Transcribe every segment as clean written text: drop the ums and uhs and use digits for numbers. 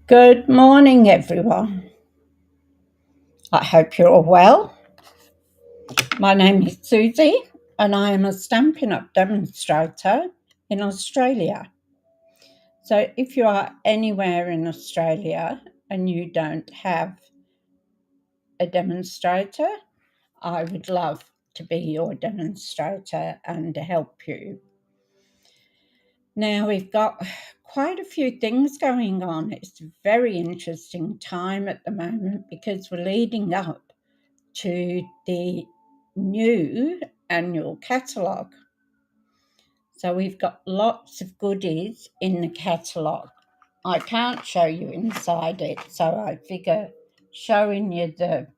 Good morning, everyone. I hope you're all well. My name is Suzie, and I am a Stampin' Up demonstrator in Australia. So, if you are anywhere in Australia and you don't have a demonstrator, I would love to be your demonstrator and help you. Now, we've got quite a few things going on. It's a very interesting time at the moment because we're leading up to the new annual catalogue. So we've got lots of goodies in the catalogue. I can't show you inside it, so I figure showing you the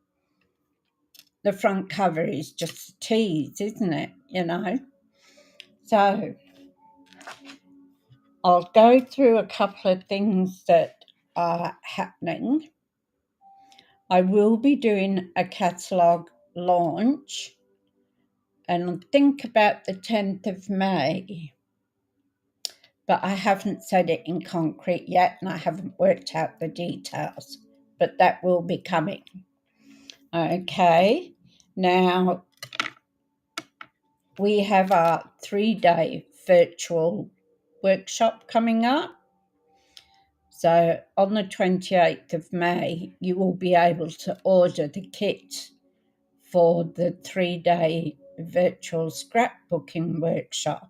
front cover is just a tease, isn't it? So I'll go through a couple of things that are happening. I will be doing a catalogue launch, and think about the 10th of May. But I haven't said it in concrete yet, and I haven't worked out the details, but that will be coming. Okay, now we have our 3-day virtual workshop coming up. So on the 28th of May, you will be able to order the kit for the 3-day virtual scrapbooking workshop.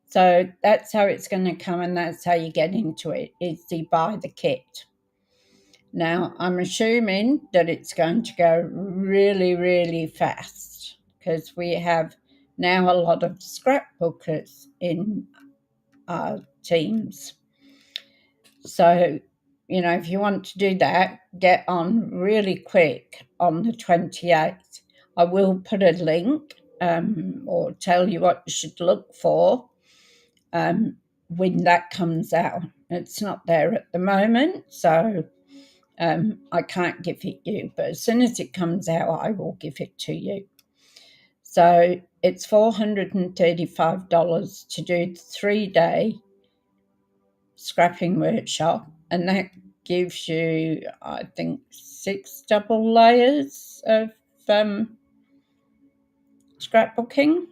So that's how it's going to come, and that's how you get into it, is you buy the kit. Now, I'm assuming that it's going to go really, really fast because we have now a lot of scrapbookers in our teams. So, if you want to do that, get on really quick on the 28th. I will put a link or tell you what you should look for when that comes out. It's not there at the moment, so I can't give it you, but as soon as it comes out, I will give it to you. So it's $435 to do the 3-day scrapping workshop, and that gives you, I think, 6 double layers of scrapbooking. I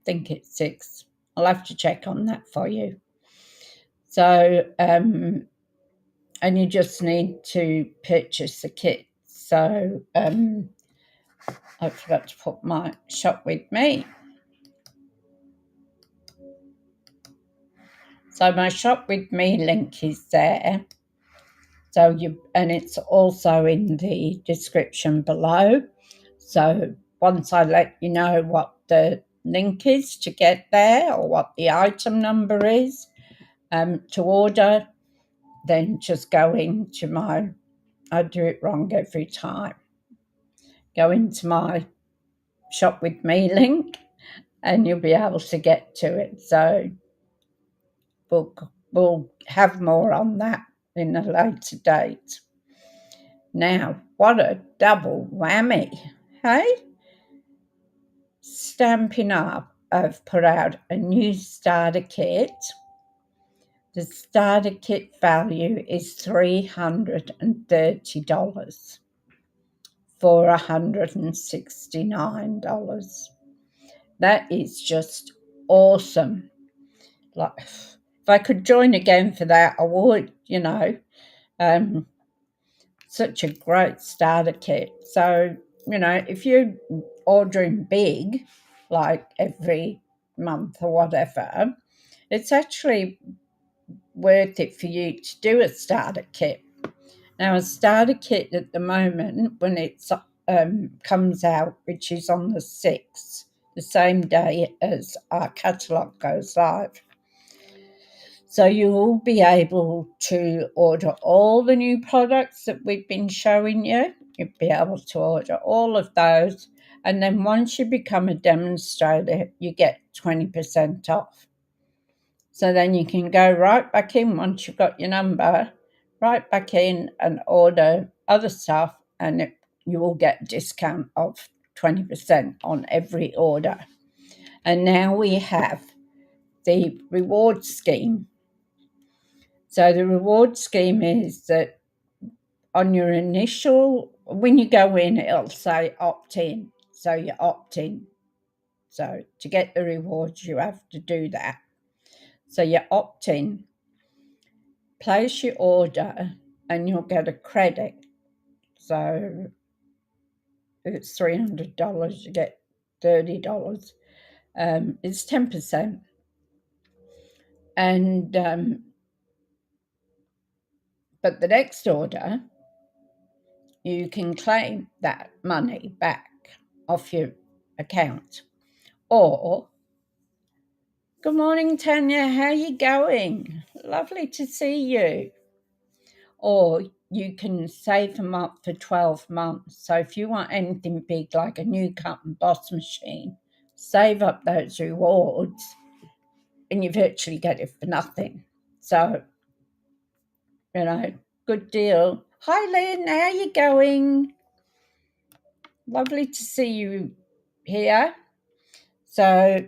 think it's 6. I'll have to check on that for you. So, and you just need to purchase a kit. So, I forgot to put my shop with me. So my shop with me link is there. So and it's also in the description below. So once I let you know what the link is to get there, or what the item number is to order, then just go into I do it wrong every time. Go into my shop with me link and you'll be able to get to it. So we'll have more on that in a later date. Now, what a double whammy, hey? Stampin' Up have put out a new starter kit. The starter kit value is $330 for $169. That is just awesome. Like, if I could join again for that, I would, such a great starter kit. So, if you're ordering big, like every month or whatever, it's actually worth it for you to do a starter kit. Now, a starter kit at the moment, when it comes out, which is on the 6th, the same day as our catalogue goes live. So you will be able to order all the new products that we've been showing you. You'll be able to order all of those. And then once you become a demonstrator, you get 20% off. So then you can go right back in once you've got your number, right back in and order other stuff, and you will get a discount of 20% on every order. And now we have the reward scheme. So the reward scheme is that on your initial, when you go in, it'll say opt in. So you opt in. So to get the rewards, you have to do that. So you opt in, place your order, and you'll get a credit. So if it's $300, you get $30. It's 10%. And but the next order, you can claim that money back off your account. Or, good morning, Tanya, how are you going? Lovely to see you. Or you can save them up for 12 months. So if you want anything big like a new cut and boss machine, save up those rewards and you virtually get it for nothing. So, good deal. Hi, Lynn, how are you going? Lovely to see you here. So,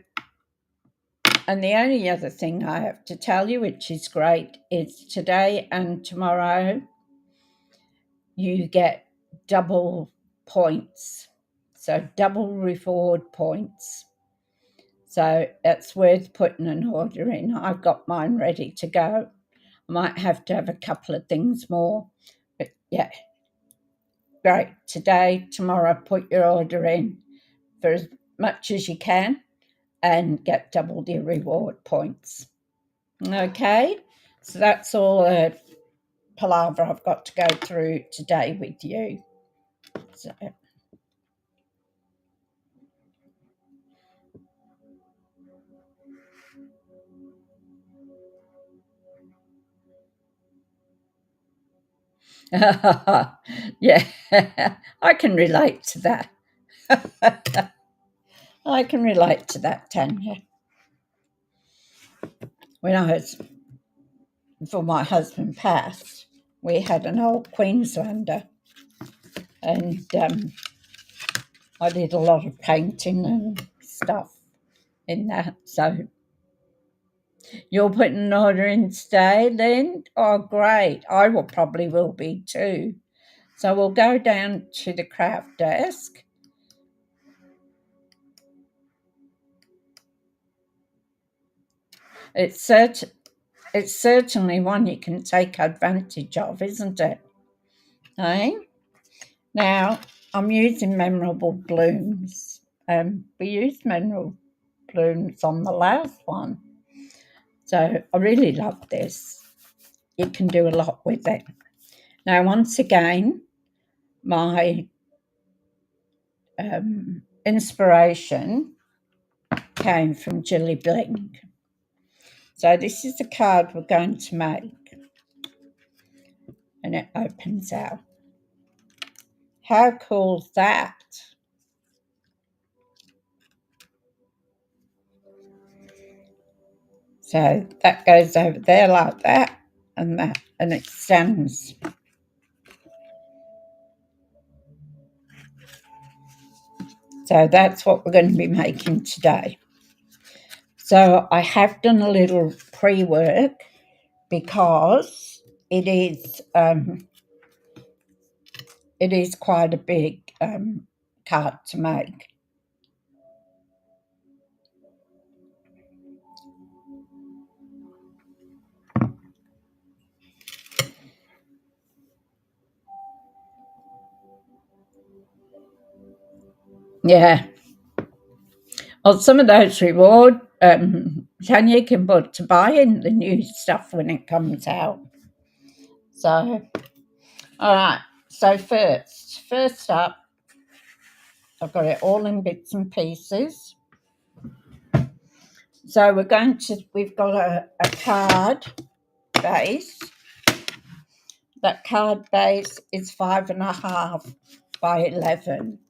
and the only other thing I have to tell you, which is great, is today and tomorrow you get double points. So double reward points. So it's worth putting an order in. I've got mine ready to go. I might have to have a couple of things more. But yeah, great. Today, tomorrow, put your order in for as much as you can and get double the reward points. Okay, so that's all the palaver I've got to go through today with you. So. Yeah, I can relate to that. I can relate to that, Tanya. Before my husband passed, we had an old Queenslander, and I did a lot of painting and stuff in that. So you're putting an order in today, then? Oh, great. I probably will be too. So we'll go down to the craft desk. It's certainly one you can take advantage of, isn't it? Eh? Now, I'm using memorable blooms. We used memorable blooms on the last one. So I really love this. You can do a lot with it. Now, once again, my inspiration came from Jilly Bling. So this is the card we're going to make. And it opens out. How cool is that? So that goes over there like that, and it stands. So that's what we're going to be making today. So I have done a little pre-work because it is quite a big card to make. Yeah. Well, some of those reward Tanya can put to buy in the new stuff when it comes out. So, all right. So first up, I've got it all in bits and pieces. So we've got a card base. That card base is 5.5 by 11.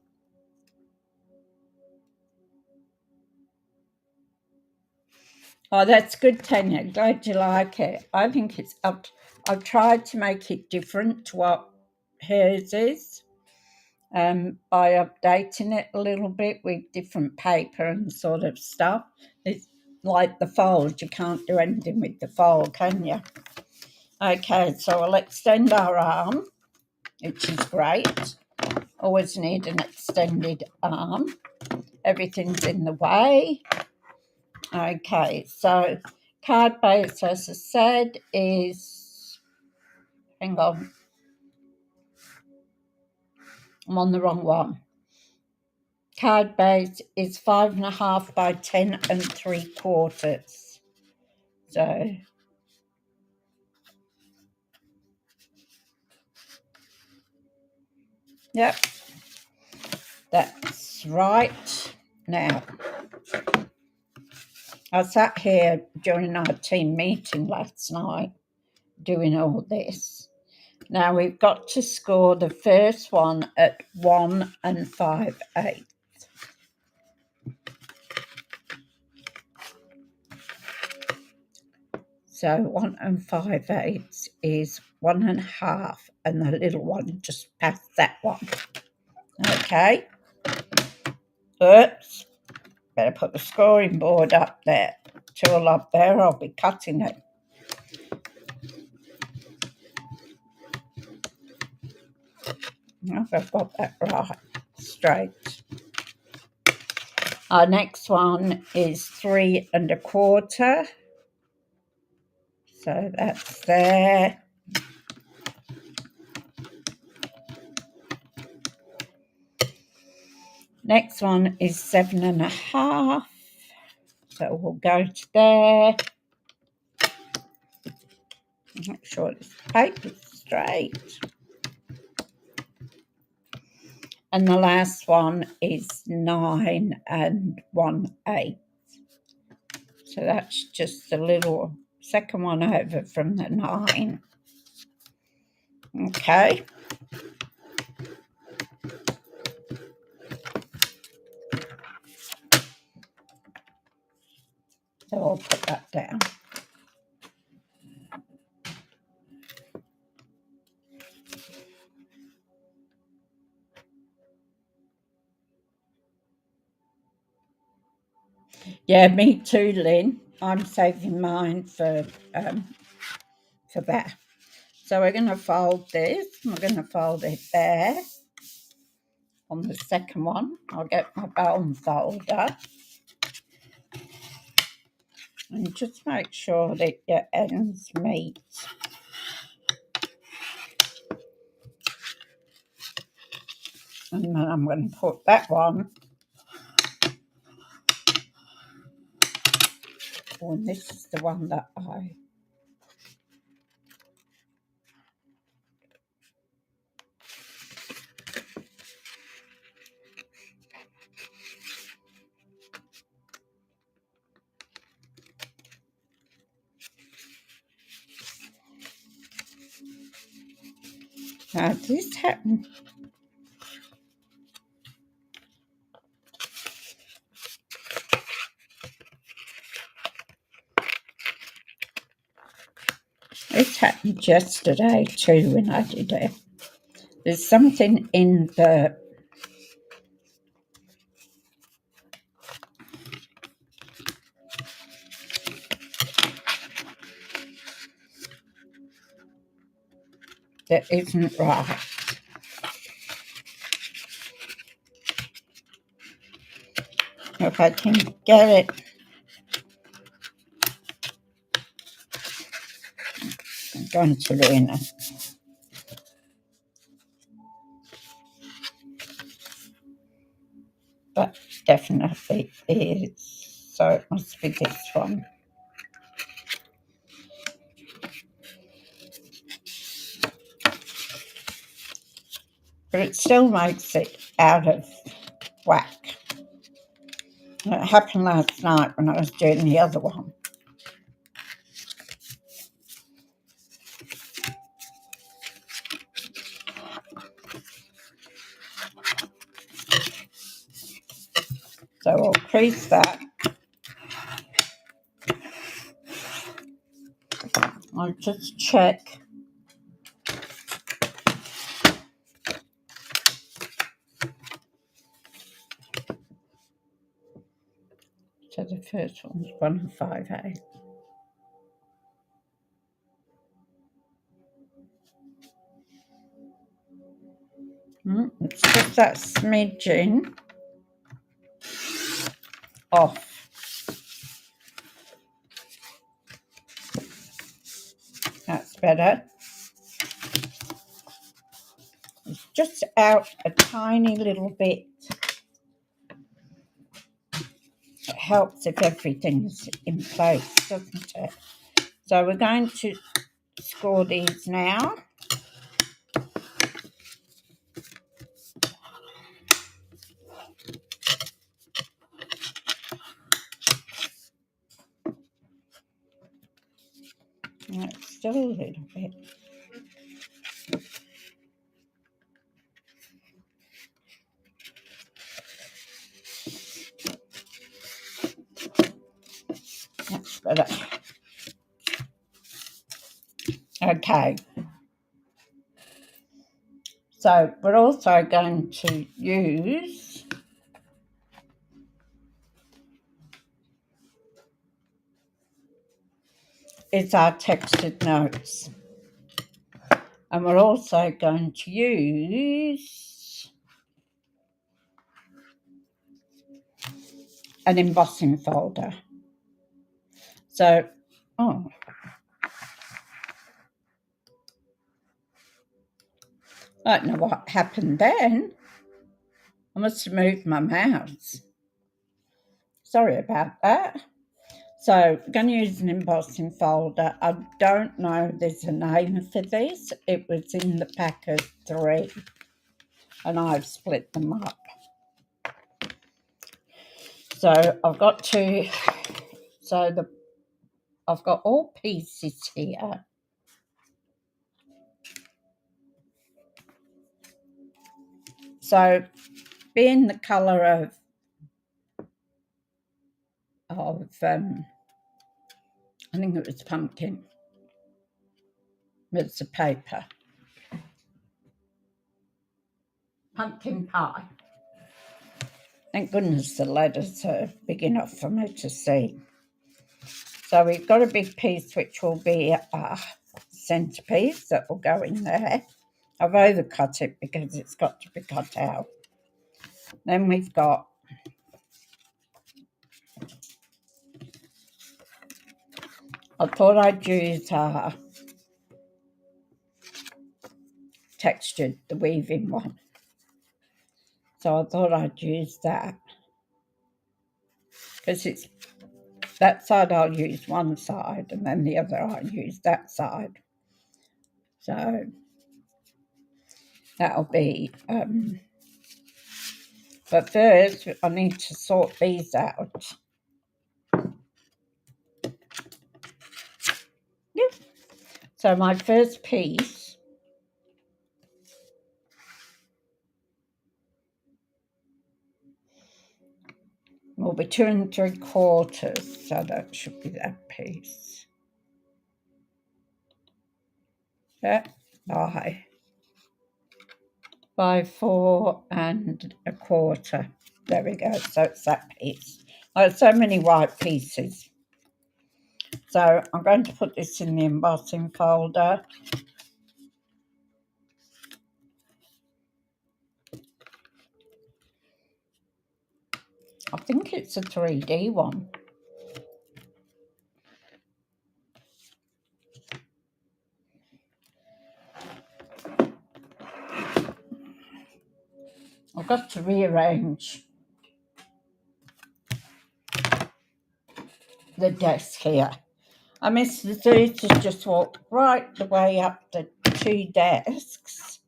Oh, that's good, Tanya. Glad you like it. I think it's up. I've tried to make it different to what hers is by updating it a little bit with different paper and sort of stuff. It's like the fold. You can't do anything with the fold, can you? Okay, so I'll extend our arm, which is great. Always need an extended arm. Everything's in the way. Okay, so card base, as I said, is, hang on, I'm on the wrong one. Card base is 5.5 by 10 3/4. So yep, that's right. Now, I sat here during our team meeting last night doing all this. Now we've got to score the first one at 1 5/8. So 1 5/8 is 1.5, and the little one just past that one. Okay. Oops. Better put the scoring board up there. Tool up there, I'll be cutting it. I hope I've got that right, straight. Our next one is 3 1/4. So that's there. Next one is 7.5. So we'll go to there. Make sure this paper's straight. And the last one is 9 1/8. So that's just the little second one over from the 9. Okay. So I'll put that down. Yeah, me too, Lynn. I'm saving mine for that. So we're going to fold this. We're going to fold it there on the second one. I'll get my bone folder. And just make sure that your ends meet. And then I'm going to put that one. Oh, and this is the one that I... Now, this happened. This happened yesterday too when I did it. There's something in the... that isn't right. If I can get it. I'm going to ruin it. But definitely is. So it must be this one. But it still makes it out of whack. And it happened last night when I was doing the other one. So I'll crease that. I'll just check. So the first one's 1 5/8. It's just that smidgen off. That's better. It's just out a tiny little bit. It helps if everything's in place, doesn't it? So we're going to score these now. It's still a little bit. That's better. Okay. So we're also going to use our textured notes. And we're also going to use an embossing folder. So, I don't know what happened then. I must have moved my mouse. Sorry about that. So I'm going to use an embossing folder. I don't know there's a name for this. It was in the pack of 3 and I've split them up. So I've got all pieces here. So being the colour of I think it was pumpkin. It's the paper. Pumpkin pie. Thank goodness the letters are big enough for me to see. So we've got a big piece which will be a centrepiece that will go in there. I've overcut it because it's got to be cut out. Then we've got I thought I'd use textured, the weaving one. So I thought I'd use that. Because it's that side I'll use one side and then the other I'll use that side. So that'll be, but first I need to sort these out. Yeah. So my first piece will be 2 3/4, so that should be that piece. Yeah, by 4 1/4. There we go. So it's that piece. I have so many white pieces. So I'm going to put this in the embossing folder. I think it's a 3D one. I've got to rearrange the desk here. I miss the Suzie to just walk right the way up the 2 desks.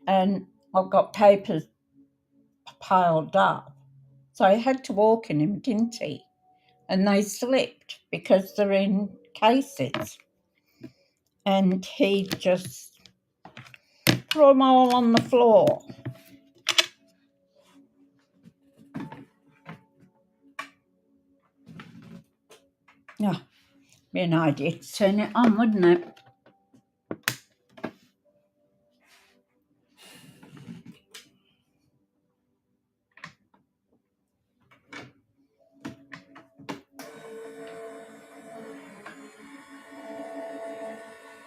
And I've got papers piled up. So I had to walk in him, didn't he? And they slipped because they're in cases. And he just threw them all on the floor. Yeah, be an idea to turn it on, wouldn't it?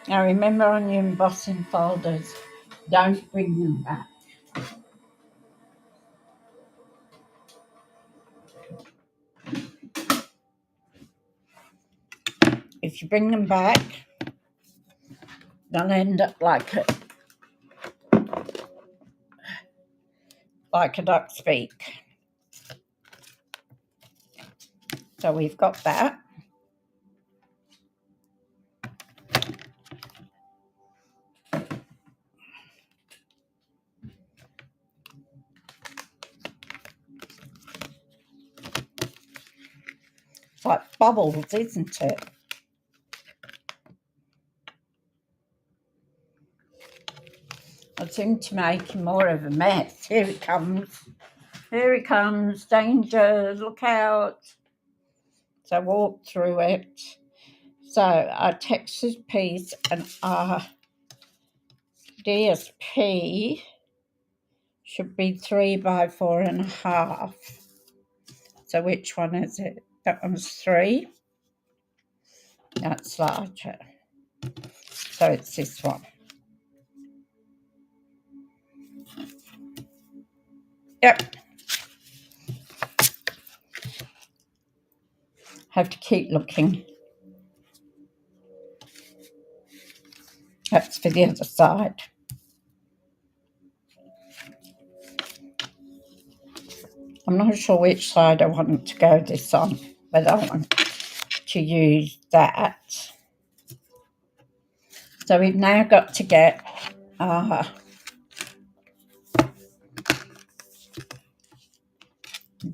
Now remember on your embossing folders, don't bring them back. If you bring them back, they'll end up like a duck's beak. So we've got that. It's like bubbles, isn't it? I seem to make more of a mess. Here it comes. Here it comes. Danger, look out. So walk through it. So our Texas piece and our DSP should be 3 by 4.5. So which one is it? That one's 3. That's larger. So it's this one. Yep. Have to keep looking. That's for the other side. I'm not sure which side I want to go this on, but I want to use that. So we've now got to get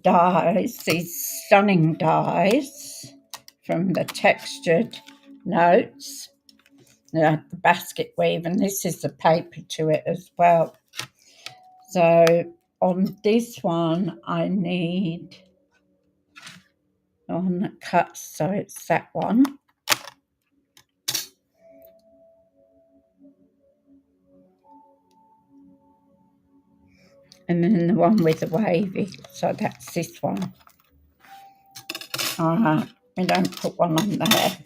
dies, these stunning dies from the textured notes, the basket weave, and this is the paper to it as well. So on this one I need one that cuts, so it's that one. And then the one with the wavy, so that's this one. We don't put one on there.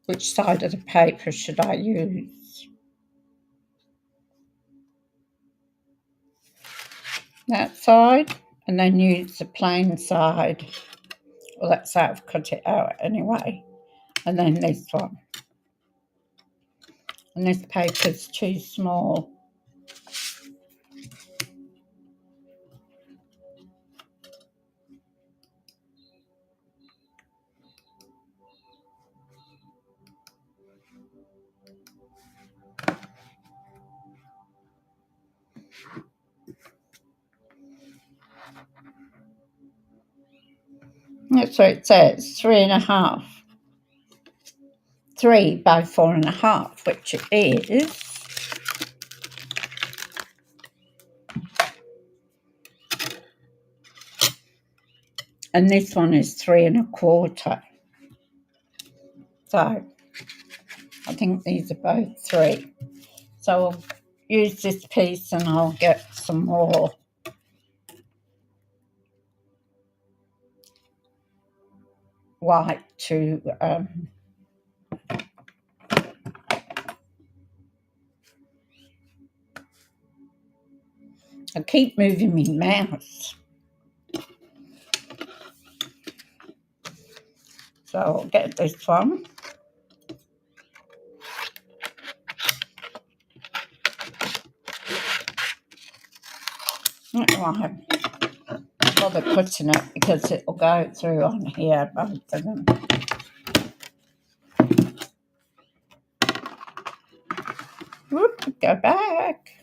Which side of the paper should I use? That side, and then use the plain side. Well, that's how I've cut it out anyway. And then this one. And this paper's too small. That's what it says, 3.5. 3 by 4.5, which it is. And this one is 3.25. So I think these are both 3. So I'll use this piece and I'll get some more white to I keep moving my mouse. So I'll get this one. I won't bother cutting it because it will go through on here, both of them. Whoop, go back.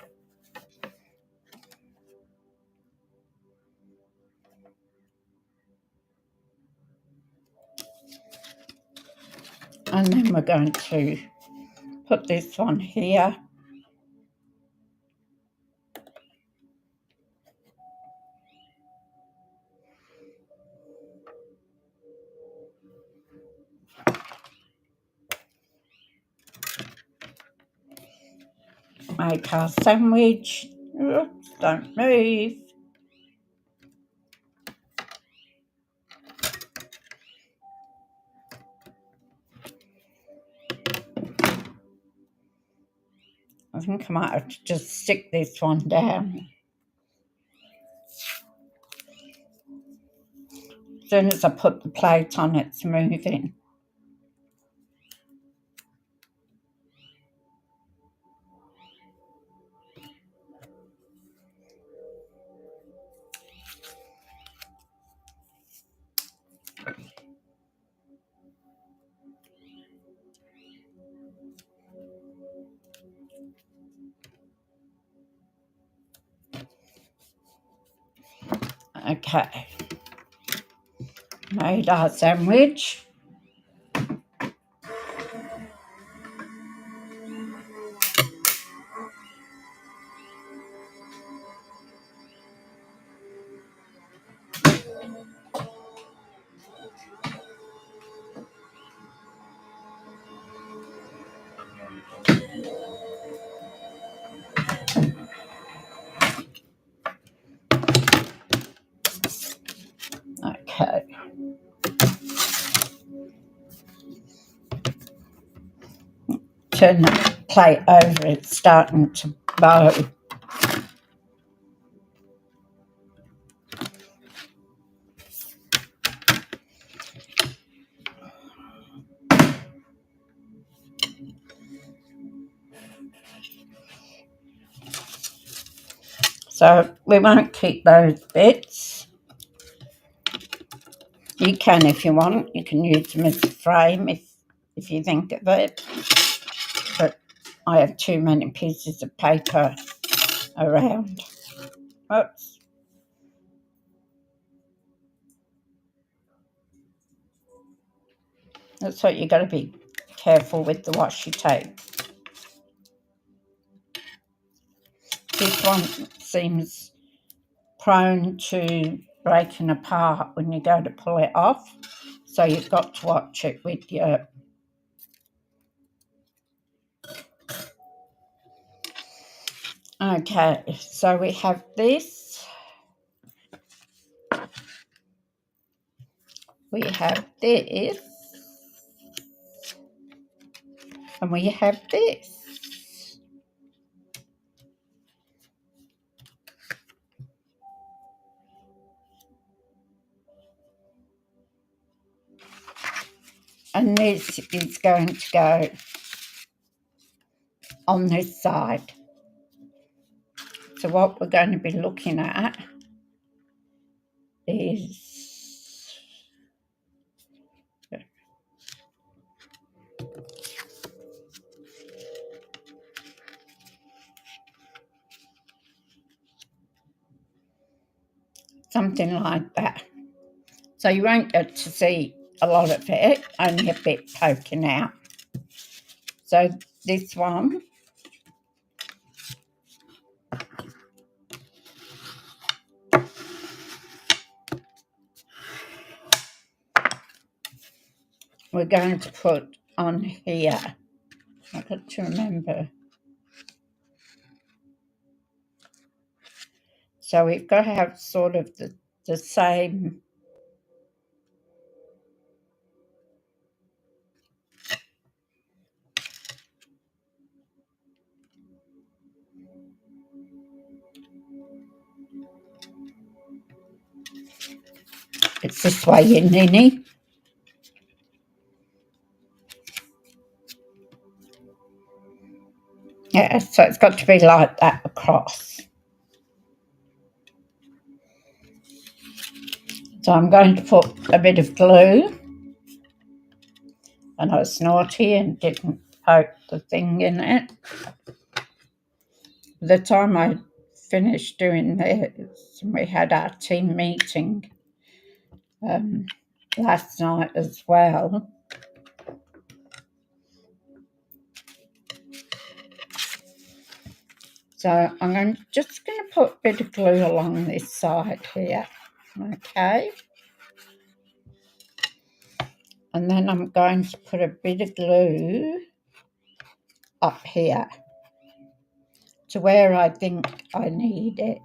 And then we're going to put this one here. Make our sandwich. Oops, don't move. I think I might have to just stick this one down. As soon as I put the plate on, it's moving. Okay. Made our sandwich. Okay. Turn the plate over, it's starting to bow. So we won't keep those bits. You can if you want. You can use them as a frame if you think of it. But I have too many pieces of paper around. Oops. That's what you got to be careful with the washi tape. This one seems prone to breaking apart when you go to pull it off. So you've got to watch it with your... Okay, so we have this. We have this. And we have this. And this is going to go on this side. So what we're going to be looking at is something like that. So you won't get to see a lot of it, only a bit poking out. So this one, we're going to put on here. I've got to remember. So we've got to have sort of the same. It's this way, you ninny. Yeah, so it's got to be like that across. So I'm going to put a bit of glue. And I was naughty and didn't poke the thing in it. By the time I finished doing this, we had our team meeting last night as well. So I'm just going to put a bit of glue along this side here, okay? And then I'm going to put a bit of glue up here to where I think I need it.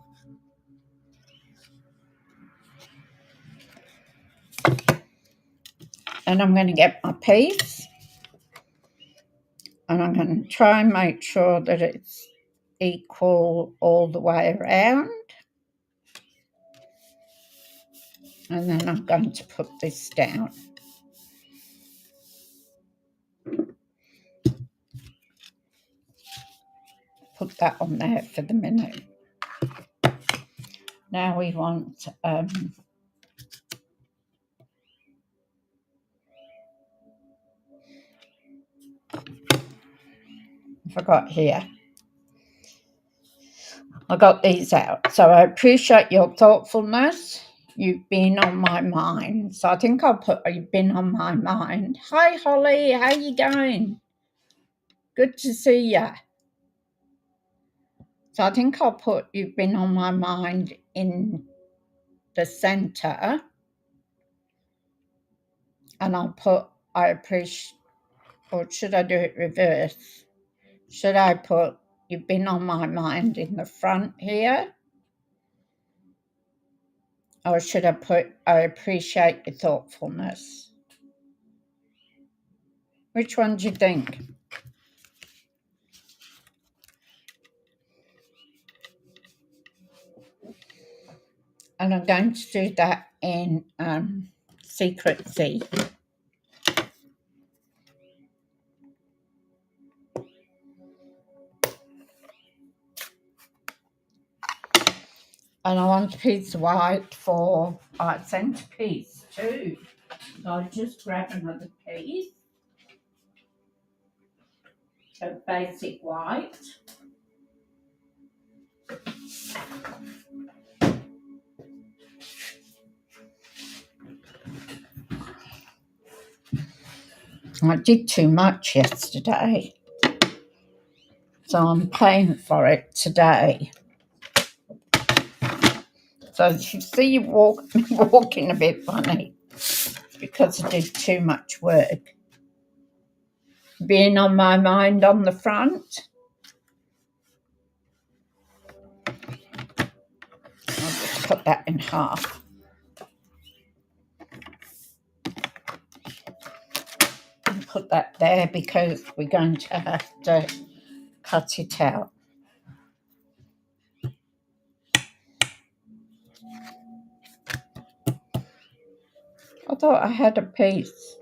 And I'm going to get my piece And I'm going to try and make sure that it's equal all the way around. And then I'm going to put this down. Put that on there for the minute. Now we want I forgot here. I got these out. So I appreciate your thoughtfulness. You've been on my mind. So I think I'll put you've been on my mind. Hi Holly, how you going? Good to see you. So I think I'll put you've been on my mind in the center. And I'll put I appreciate, or should I do it reverse? Should I put you've been on my mind in the front here? Or should I put I appreciate your thoughtfulness? Which one do you think? And I'm going to do that in Secrecy. And I want a piece of white for centerpiece too. So I'll just grab another piece of basic white. I did too much yesterday, so I'm paying for it today. So if you see you walking a bit funny, because I did too much work. Being on my mind on the front. I'll just cut that in half. And put that there because we're going to have to cut it out. I thought I had a piece.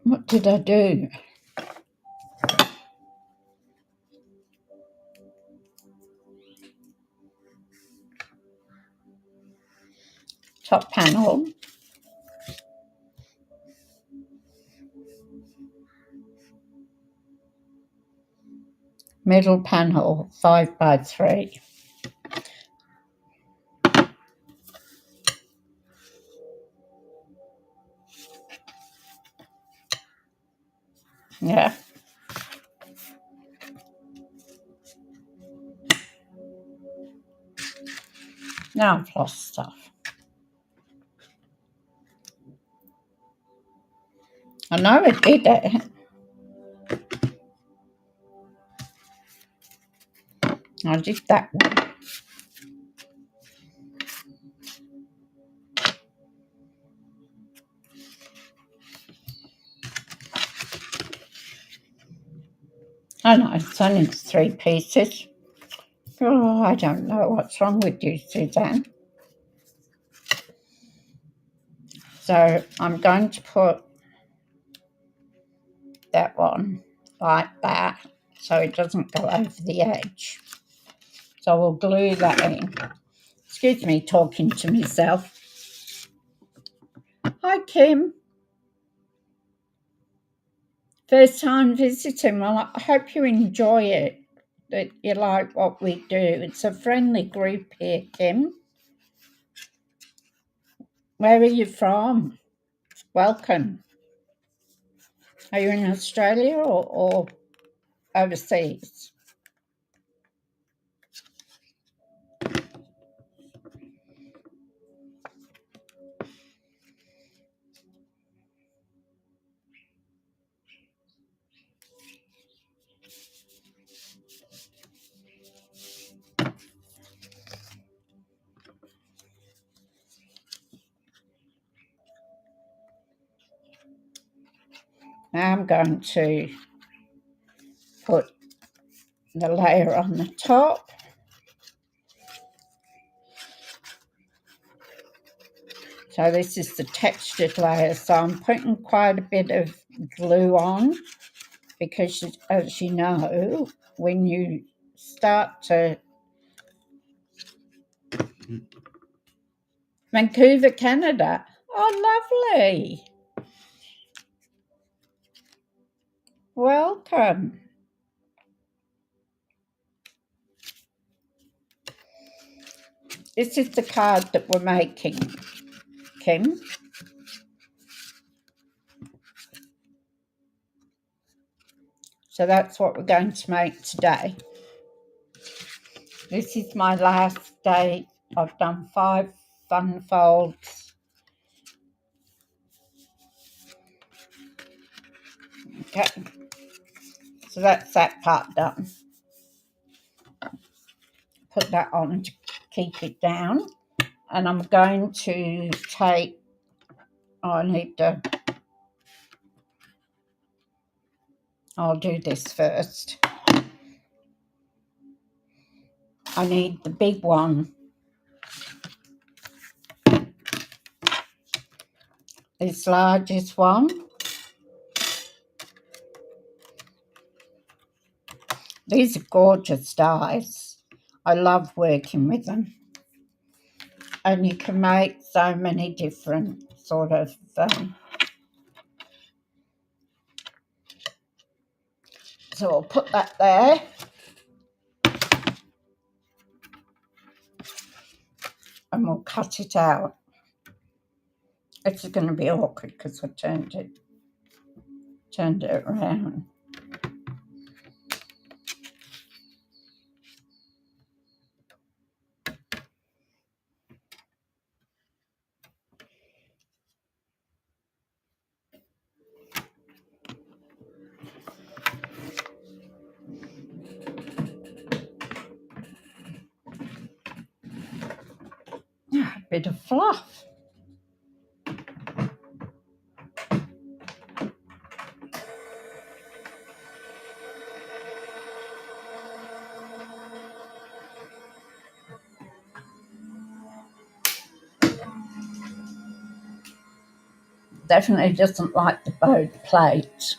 What did I do? Top panel. Middle panel, 5x3. Yeah. Now I've lost stuff. I know I did it. I did that one. I know, it's only 3 pieces. Oh, I don't know what's wrong with you, Suzanne. So I'm going to put that one like that so it doesn't go over the edge. So we'll glue that in. Excuse me, talking to myself. Hi, Kim. First time visiting. Well, I hope you enjoy it, that you like what we do. It's a friendly group here, Kim. Where are you from? Welcome. Are you in Australia or overseas? Now I'm going to put the layer on the top. So this is the textured layer. So I'm putting quite a bit of glue on because, as you know, when you start to... Vancouver, Canada. Oh, lovely. Welcome. This is the card that we're making, Kim. So that's what we're going to make today. This is my last day. I've done 5 fun folds. Okay. So that's that part done. Put that on to keep it down. And I'm going to take... I need to... I'll do this first. I need the big one. This largest one. These are gorgeous dies. I love working with them. And you can make so many different sort of... so I'll put that there. And we'll cut it out. It's going to be awkward because I turned it around. A bit of fluff. Definitely doesn't like the bowed plate.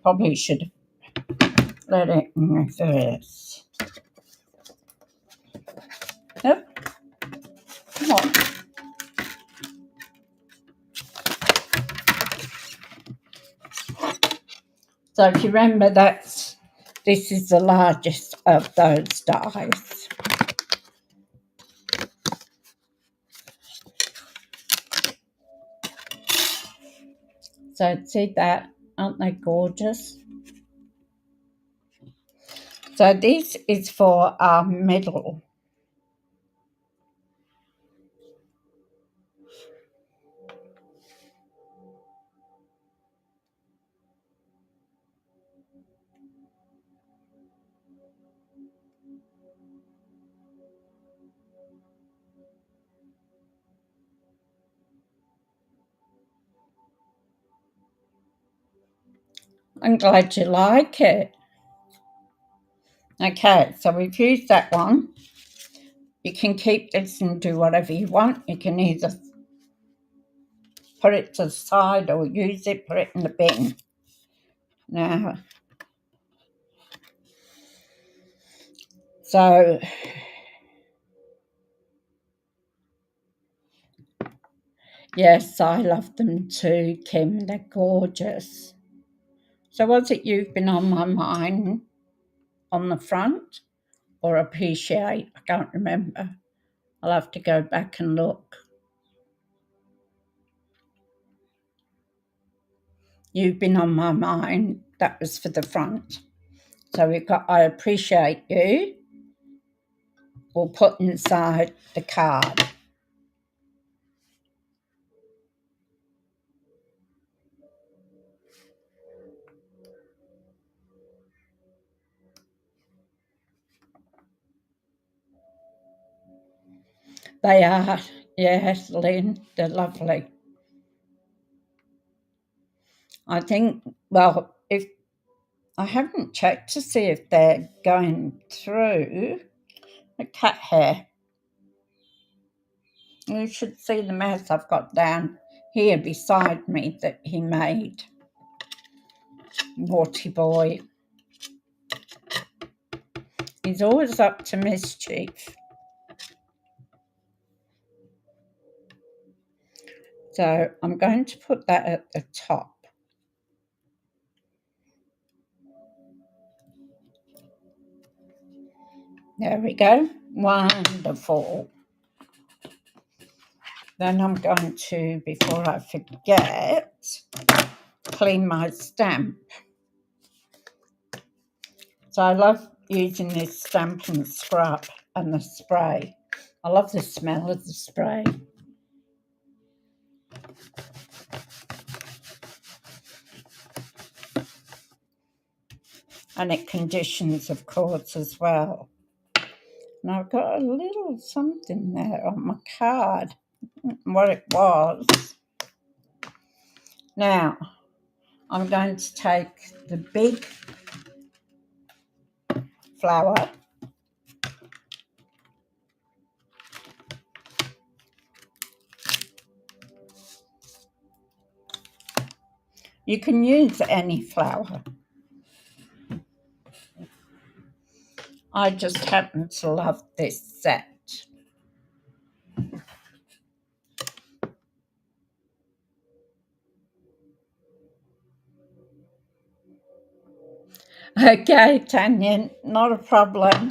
Probably should let it in reverse. Yep. Come on. So if you remember, this is the largest of those dies. So see that? Aren't they gorgeous? So this is for our middle. I'm glad you like it. Okay, so we've used that one. You can keep this and do whatever you want. You can either put it to the side or use it, put it in the bin. Now, so yes, I love them too, Kim. They're gorgeous. So was it You've Been on My Mind on the front or Appreciate? I can't remember. I'll have to go back and look. You've Been on My Mind, that was for the front. So we've got I Appreciate You. We'll put inside the card. They are, yes, Lynn, they're lovely. I think, well, if I haven't checked to see if they're going through the cat hair. You should see the mess I've got down here beside me that he made. Naughty boy. He's always up to mischief. So I'm going to put that at the top. There we go. Wonderful. Then I'm going to, before I forget, clean my stamp. So I love using this Stampin' scrub and the spray. I love the smell of the spray. And it conditions, of course, as well. And I've got a little something there on my card, what it was. Now, I'm going to take the big flower. You can use any flower. I just happen to love this set. Okay, Tanya, not a problem.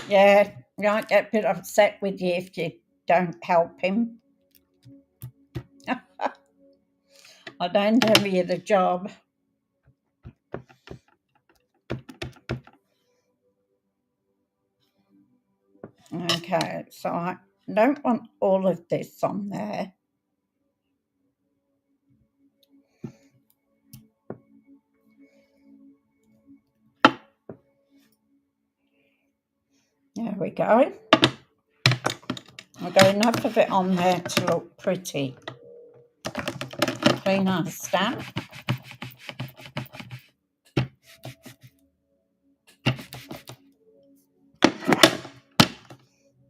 Yeah, you might get a bit upset with you if you don't help him. I don't envy you the job. Okay, so I don't want all of this on there. There we go. I've got enough of it on there to look pretty. Clean our stamp.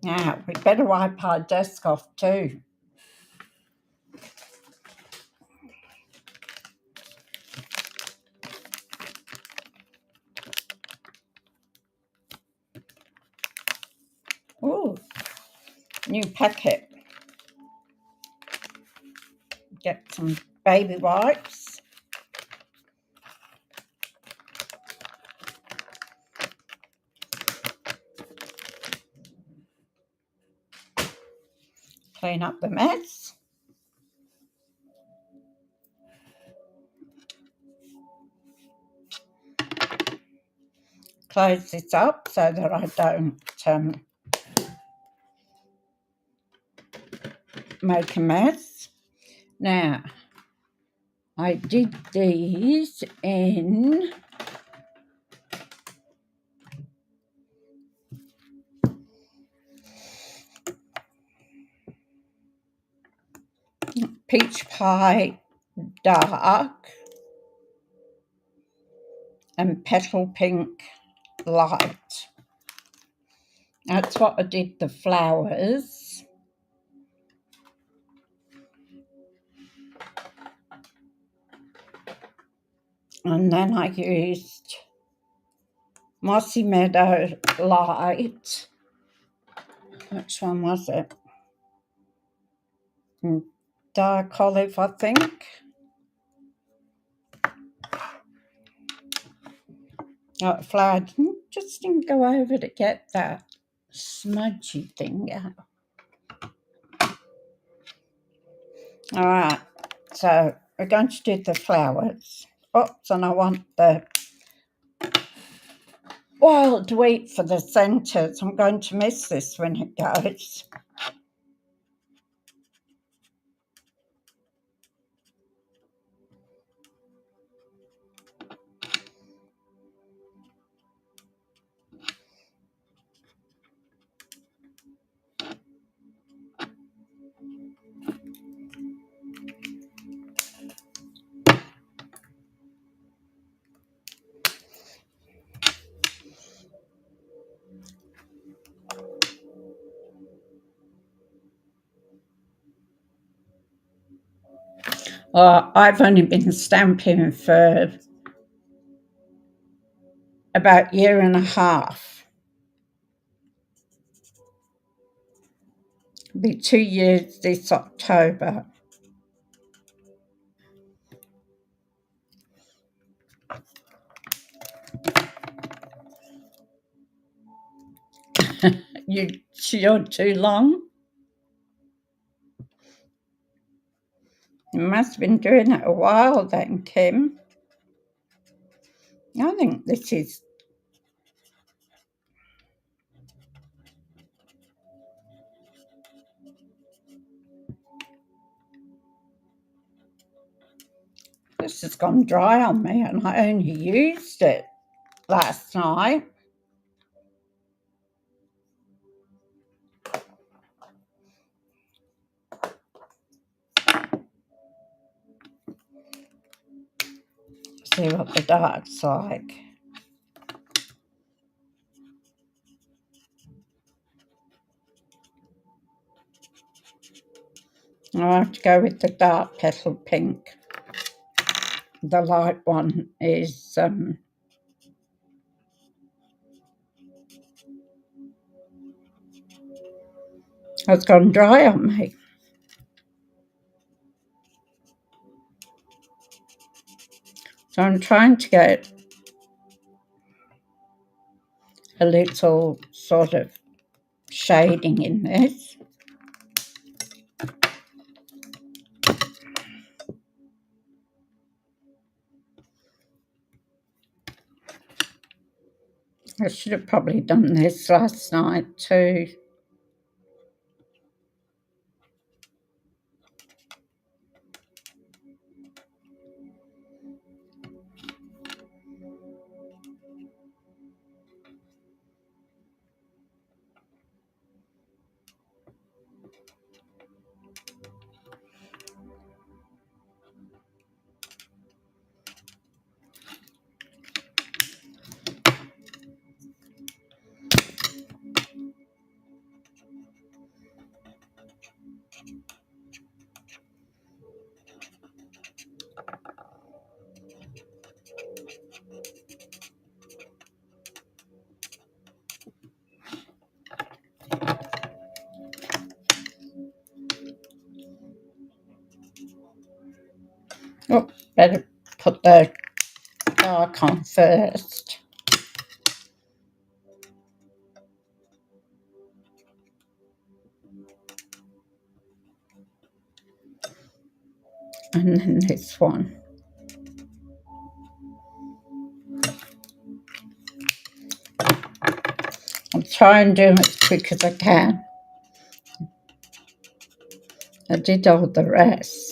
Now, we better wipe our desk off too. Oh, new packet. Get some baby wipes. Clean up the mess. Close this up so that I don't make a mess. Now, I did these in Peach Pie Dark and Petal Pink Light. That's what I did the flowers. And then I used Mossy Meadow Light. Which one was it? Dark Olive, I think. Oh, flower just didn't go over to get that smudgy thing out. All right, so we're going to do the flowers. Oops, and I want the wild wheat for the centres. I'm going to miss this when it goes. I've only been stamping for about a year and a half. It'll be 2 years this October. You're too long? You must have been doing it a while then, Kim. I think this has gone dry on me, and I only used it last night. See what the dark's like. I'll have to go with the dark petal pink. The light one is has gone dry on me. So I'm trying to get a little sort of shading in this. I should have probably done this last night too. Oh, better put the dark on first. And then this one. I'll try and do them as quick as I can. I did all the rest.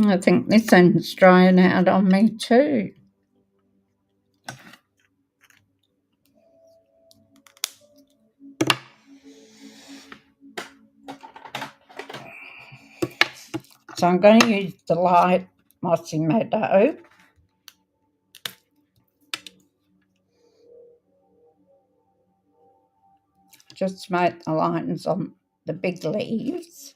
I think this end's drying out on me too. So I'm going to use the light Mossy Meadow. Just to make the lines on the big leaves.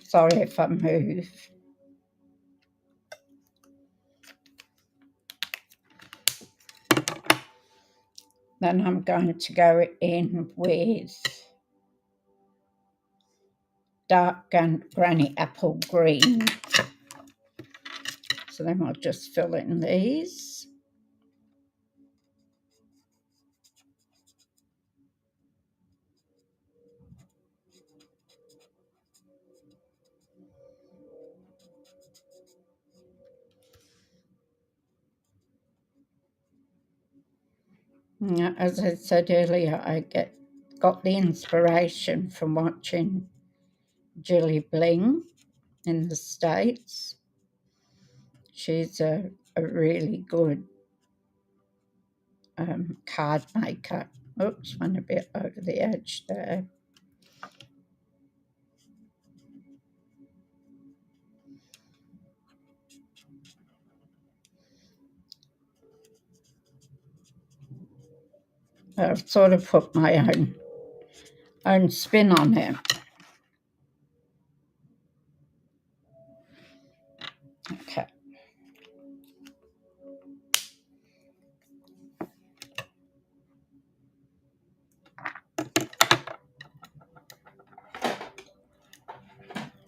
Sorry if I move. Then I'm going to go in with dark granny apple green. So then I'll just fill in these. As I said earlier, I got the inspiration from watching Julie Bling in the States. She's a really good card maker. Oops, went a bit over the edge there. I've sort of put my own spin on it. Okay.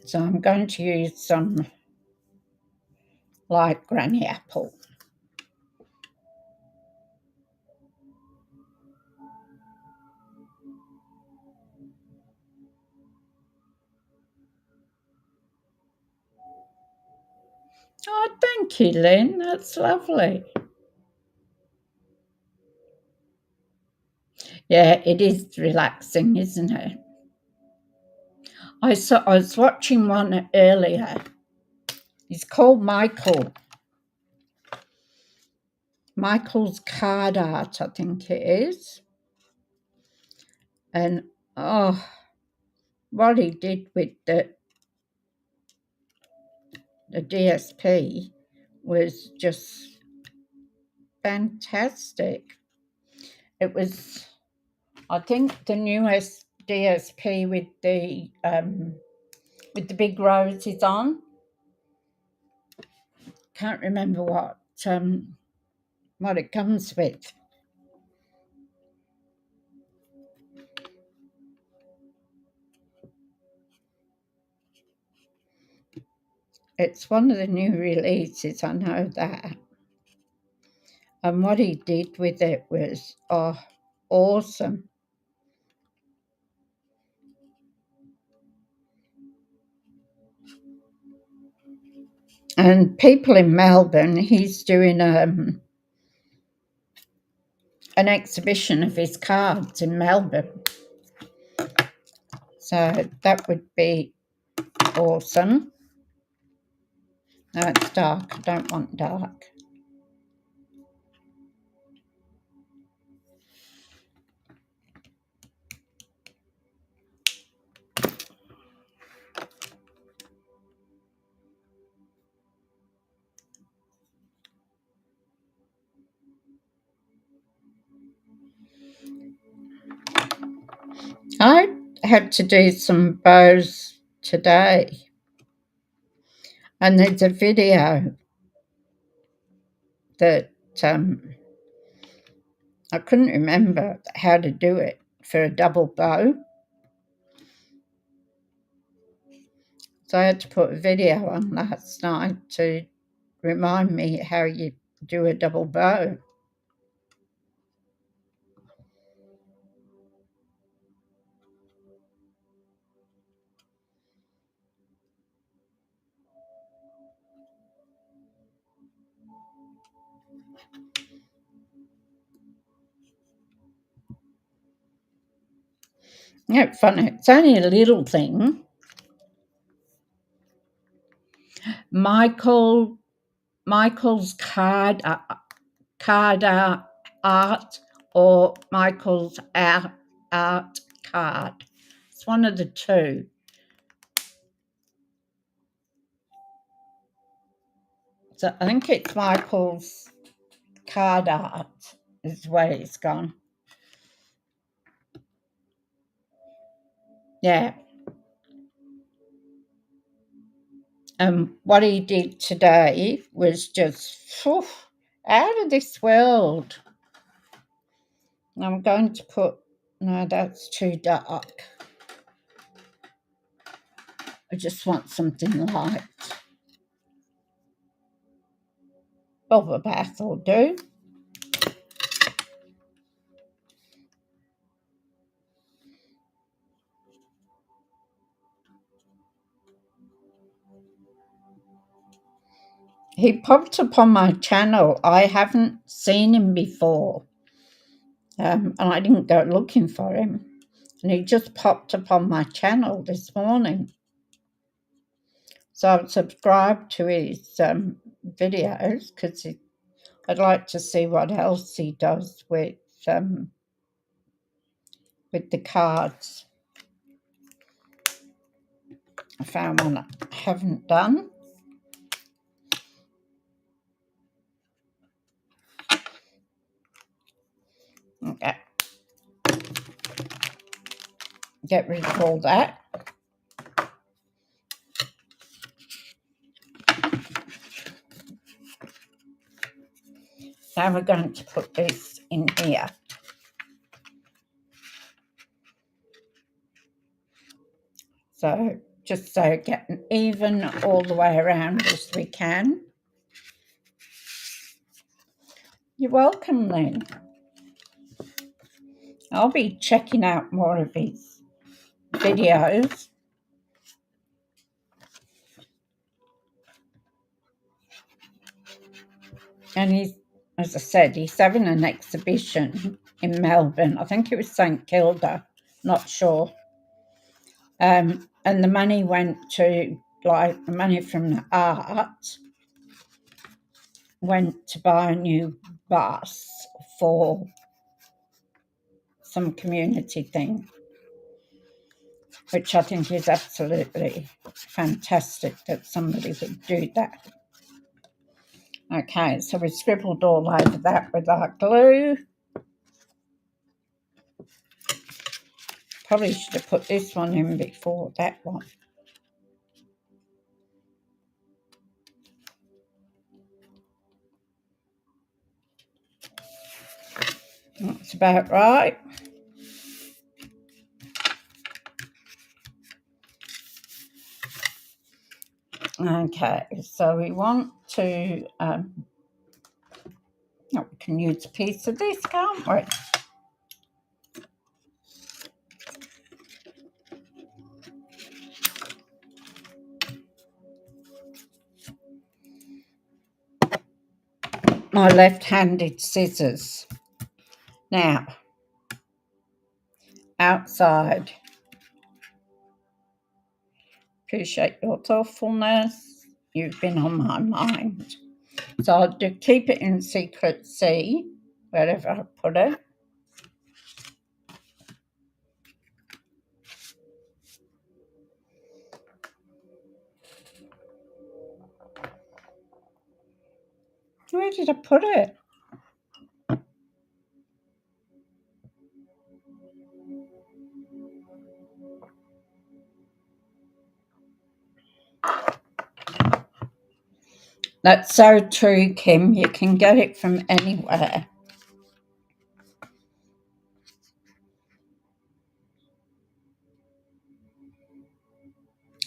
So I'm going to use some light granny apple. Oh, thank you, Lynn. That's lovely. Yeah, it is relaxing, isn't it? I was watching one earlier. He's called Michael. Michael's Card Art, I think it is. And oh, what he did with the DSP was just fantastic. It was, I think, the newest DSP with the big roses on. Can't remember what it comes with. It's one of the new releases, I know that. And what he did with it was awesome. And people in Melbourne, he's doing an exhibition of his cards in Melbourne. So that would be awesome. No, it's dark. I don't want dark. I had to do some bows today, and there's a video that I couldn't remember how to do it for a double bow. So I had to put a video on last night to remind me how you do a double bow. Yeah, funny. It's only a little thing. Michael's card art or Michael's art card. It's one of the two. So I think it's Michael's card art is where it's gone. Yeah. What he did today was just out of this world. I'm going to put, no, that's too dark. I just want something light. Bubble bath will do. He popped up on my channel. I haven't seen him before. And I didn't go looking for him. And he just popped up on my channel this morning. So I've subscribed to his videos because I'd like to see what else he does with the cards. I found one I haven't done. Okay. get rid of all that. Now we're going to put this in here. So just so getting even all the way around as we can. You're welcome, Lynn. I'll be checking out more of his videos. And he's, as I said, he's having an exhibition in Melbourne. I think it was St Kilda, not sure. And the money went to, like, the money from the art went to buy a new bus for some community thing, which I think is absolutely fantastic that somebody would do that. Okay, so we scribbled all over that with our glue. Probably should have put this one in before that one. That's about right. Okay, so we want to, we can use a piece of this, can't we? My left-handed scissors. Now, outside. Appreciate your thoughtfulness. You've been on my mind. So I'll keep it in secret C, wherever I put it. Where did I put it? That's so true, Kim. You can get it from anywhere.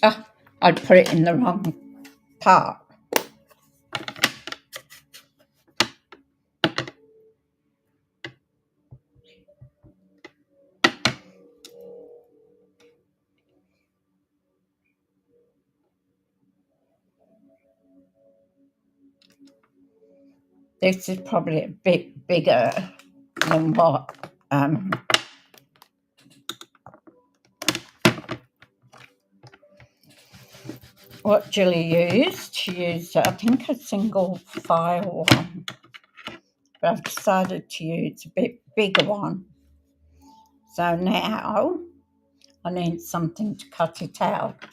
Oh, I'd put it in the wrong part. This is probably a bit bigger than what Julie used. She used, I think, a single file one, but I've decided to use a bit bigger one. So now I need something to cut it out.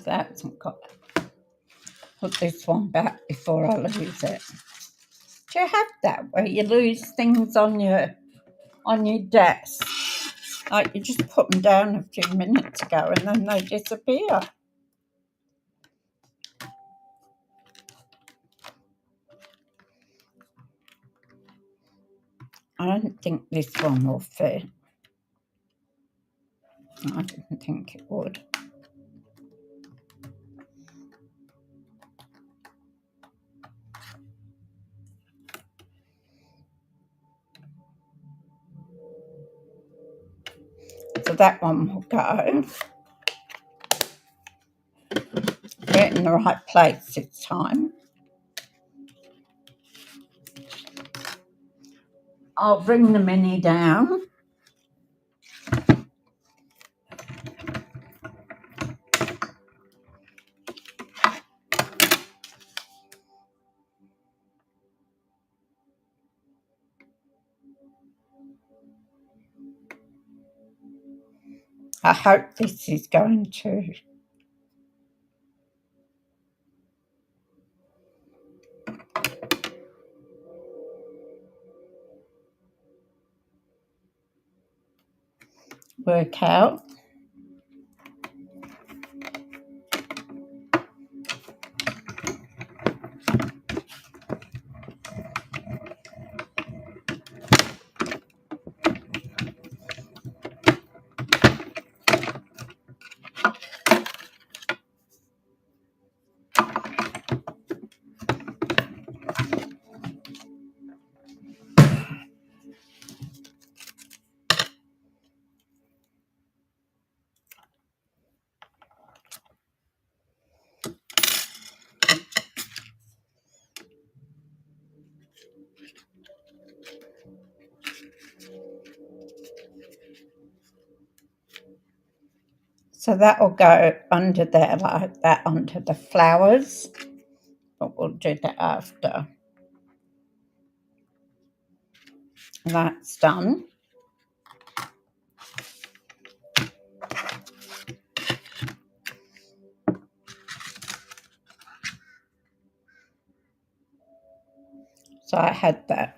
That's got. Put this one back before I lose it. Do you have that where you lose things on your desk? Like you just put them down a few minutes ago and then they disappear. I don't think this one will fit. I didn't think it would. So that one will go. Put it in the right place this time. I'll bring the mini down. I hope this is going to. work out. So that will go under there like that, under the flowers, but we'll do that after. That's done. So I had that.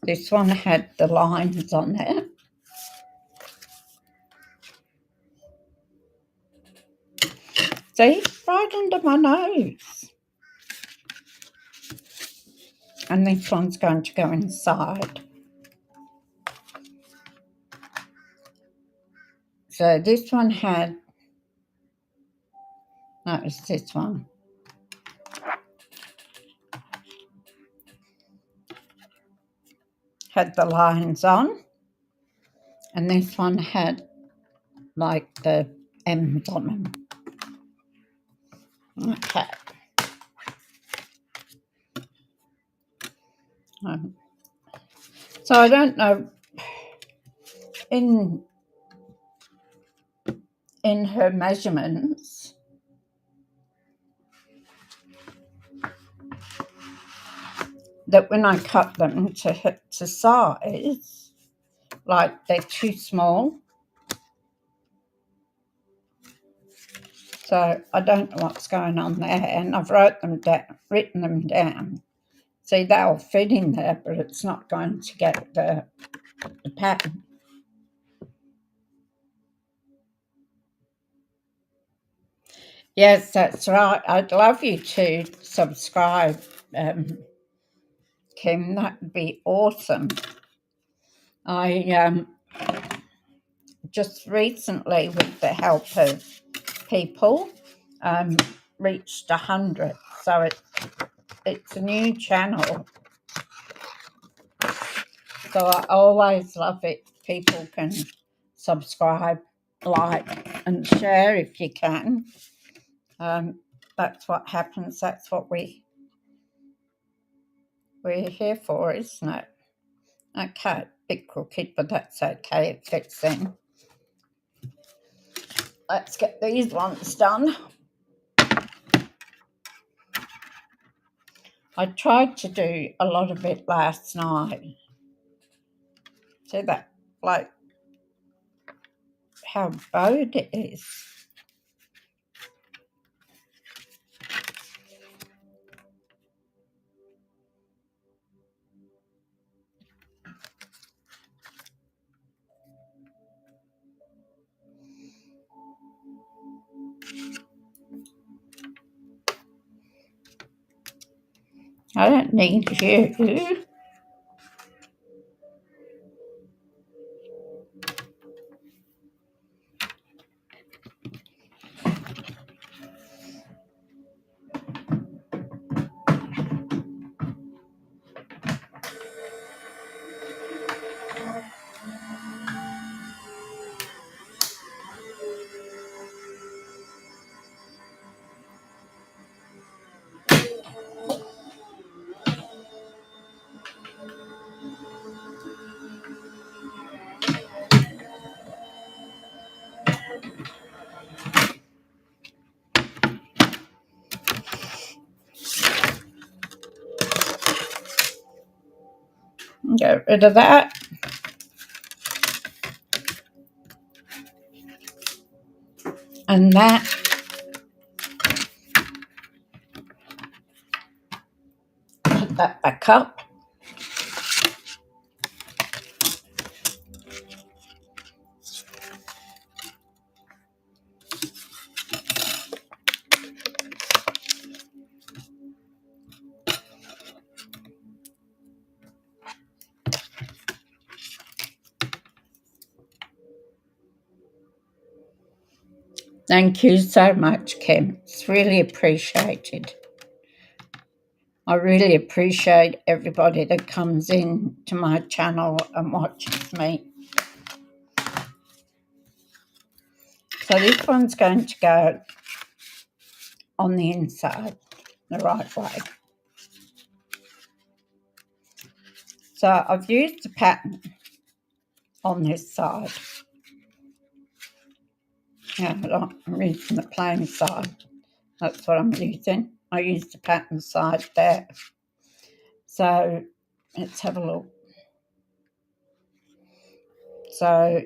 This one had the lines on it. See, right under my nose. And this one's going to go inside. So this one had, that was this one. Had the lines on. And this one had like the M's on them. Okay. So I don't know, in her measurements, that when I cut them to size, like they're too small. So I don't know what's going on there, and I've written them down. See, they'll fit in there, but it's not going to get the pattern. Yes, that's right. I'd love you to subscribe, Kim. That would be awesome. I just recently, with the help of people, reached 100. So it's a new channel. So I always love it. People can subscribe, like, and share if you can. That's what happens. That's what we're here for, isn't it? Okay, bit crooked, but that's okay. It fits in. Let's get these ones done. I tried to do a lot of it last night. See that, like, how bowed it is. I don't need you. Get rid of that. And that. Put that back up. Thank you so much, Kim. It's really appreciated. I really appreciate everybody that comes in to my channel and watches me. So this one's going to go on the inside the right way. So I've used the pattern on this side. Yeah, I'm using the plain side. That's what I'm using. I use the pattern side there. So let's have a look. So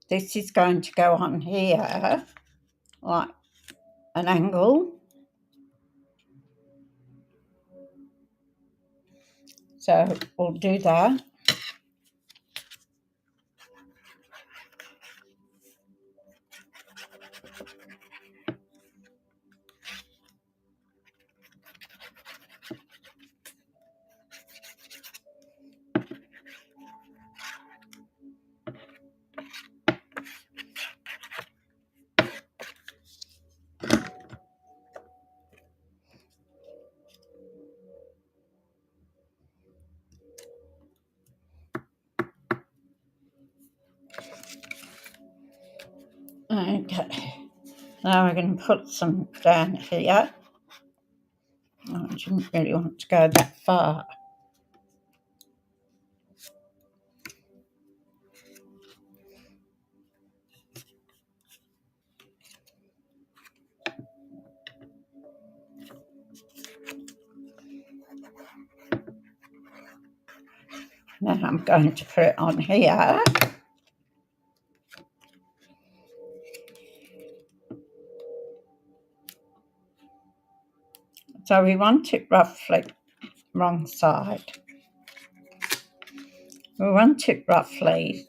this is going to go on here like an angle. So we'll do that. Okay. Now we're going to put some down here. Oh, I didn't really want to go that far. Then I'm going to put it on here. So we want it roughly wrong side. We want it roughly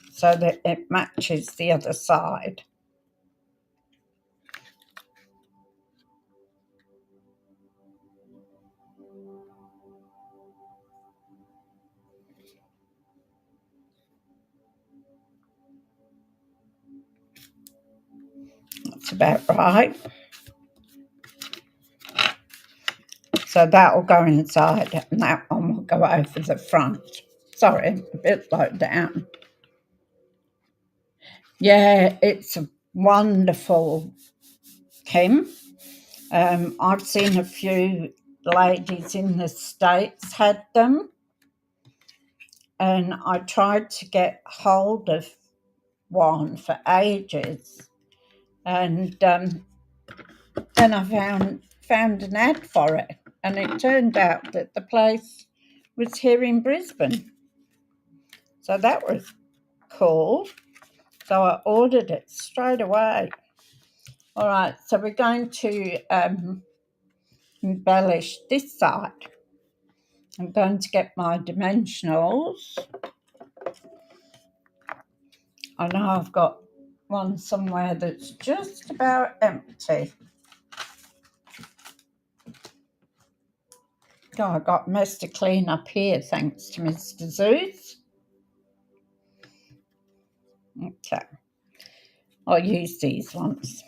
so that it matches the other side. That's about right. So that will go inside and that one will go over the front. Sorry, a bit low down. Yeah, it's wonderful, Kim. I've seen a few ladies in the States had them, and I tried to get hold of one for ages, and then I found an ad for it, and it turned out that the place was here in Brisbane. So that was cool. So I ordered it straight away. All right, so we're going to embellish this side. I'm going to get my dimensionals. I know I've got one somewhere that's just about empty. Oh, I got most to clean up here thanks to Mr. Zeus. Okay, I'll use these ones.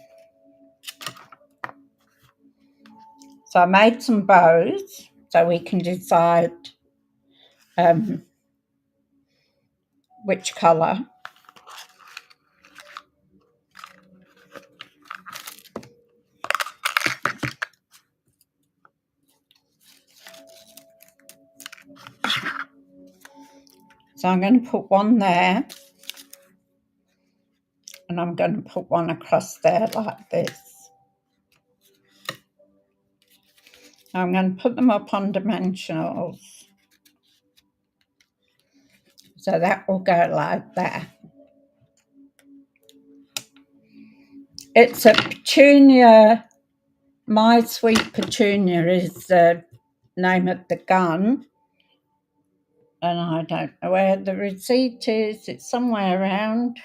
So I made some bows so we can decide which colour. So I'm going to put one there, and I'm going to put one across there like this. I'm going to put them up on dimensionals. So that will go like that. It's a petunia. My Sweet Petunia is the name of the gun. And I don't know where the receipt is. It's somewhere around.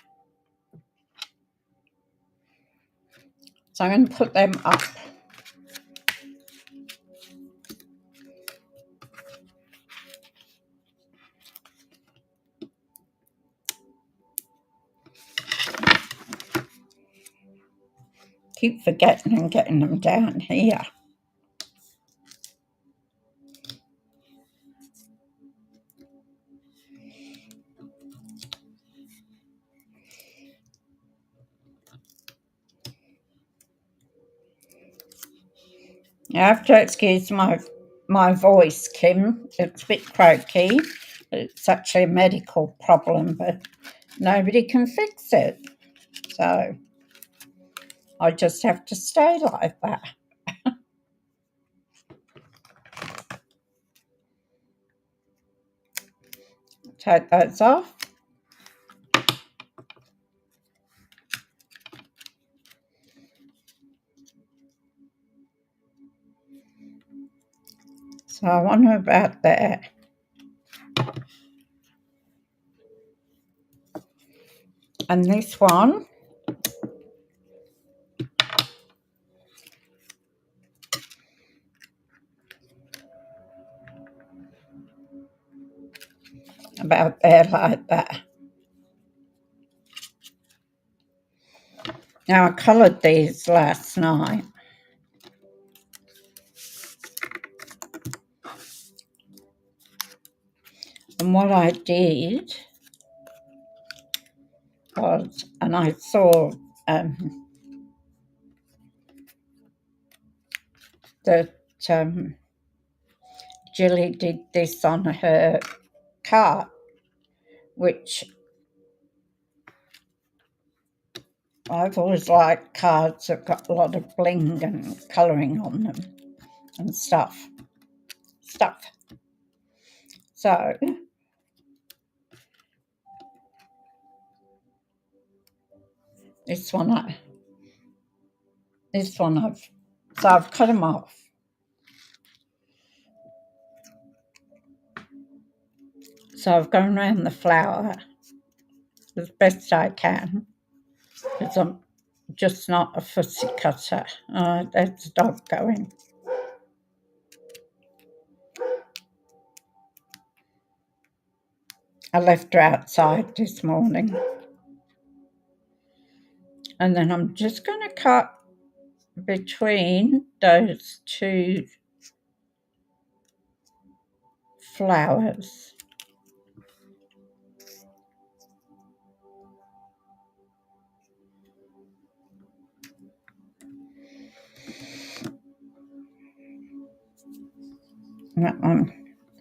So I'm going to put them up. Keep forgetting and getting them down here. You have to excuse my voice, Kim. It's a bit croaky. It's actually a medical problem, but nobody can fix it. So I just have to stay like that. Take those off. So I want about there. And this one, about there like that. Now I coloured these last night. And what I did was, and I saw that Jilly did this on her card, which I've always liked cards that got a lot of bling and colouring on them and stuff. So this one I've cut them off. So I've gone around the flower as best I can, because I'm just not a fussy cutter. There's the dog going. I left her outside this morning. And then I'm just going to cut between those two flowers.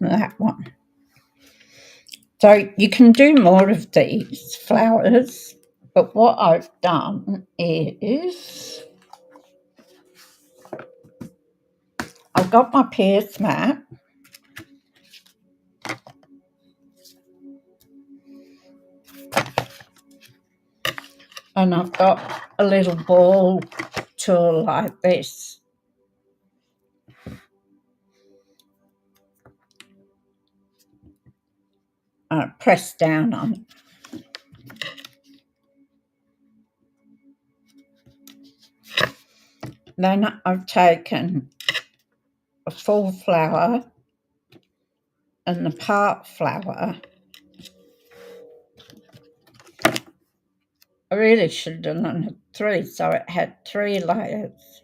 That one. So you can do more of these flowers, but what I've done is I've got my Pierce mat, and I've got a little ball tool like this. Press down on it. Then I've taken a full flower and the part flower. I really should have done 3, so it had 3 layers.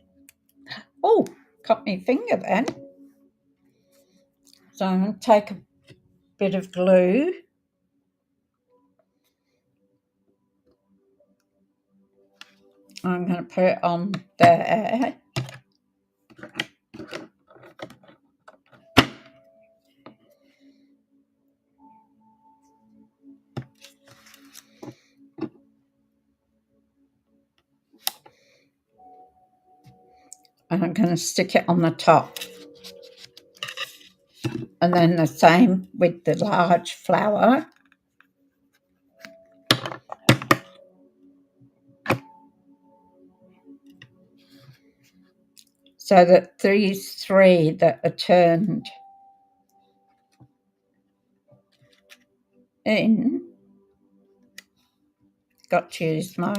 Oh, cut my finger then. So I'm going to take a bit of glue. I'm going to put it on there. And I'm going to stick it on the top. And then the same with the large flower. So that these 3 that are turned in, got to use my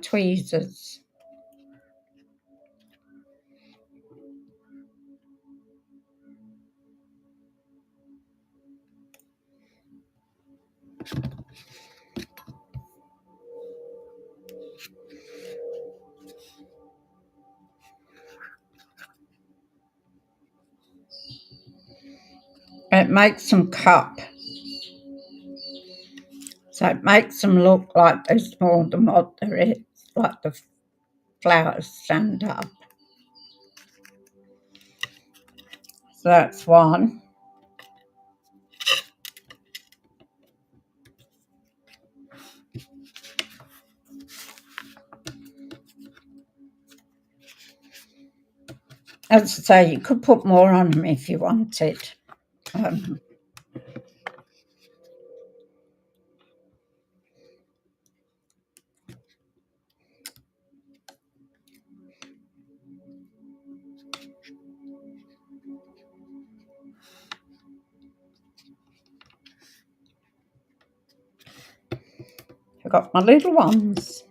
tweezers. it makes them cup. So it makes them look like there's more than what there is, like the flowers stand up. So that's one. As I say, you could put more on them if you wanted. I've got my little ones.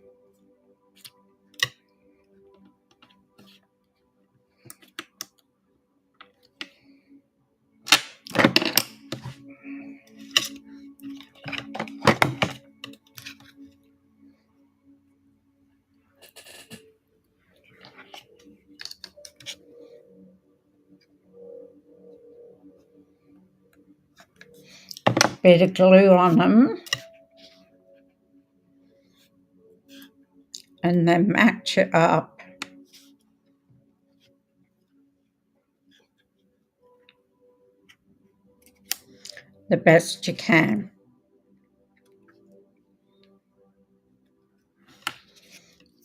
Bit of glue on them. And then match it up. The best you can.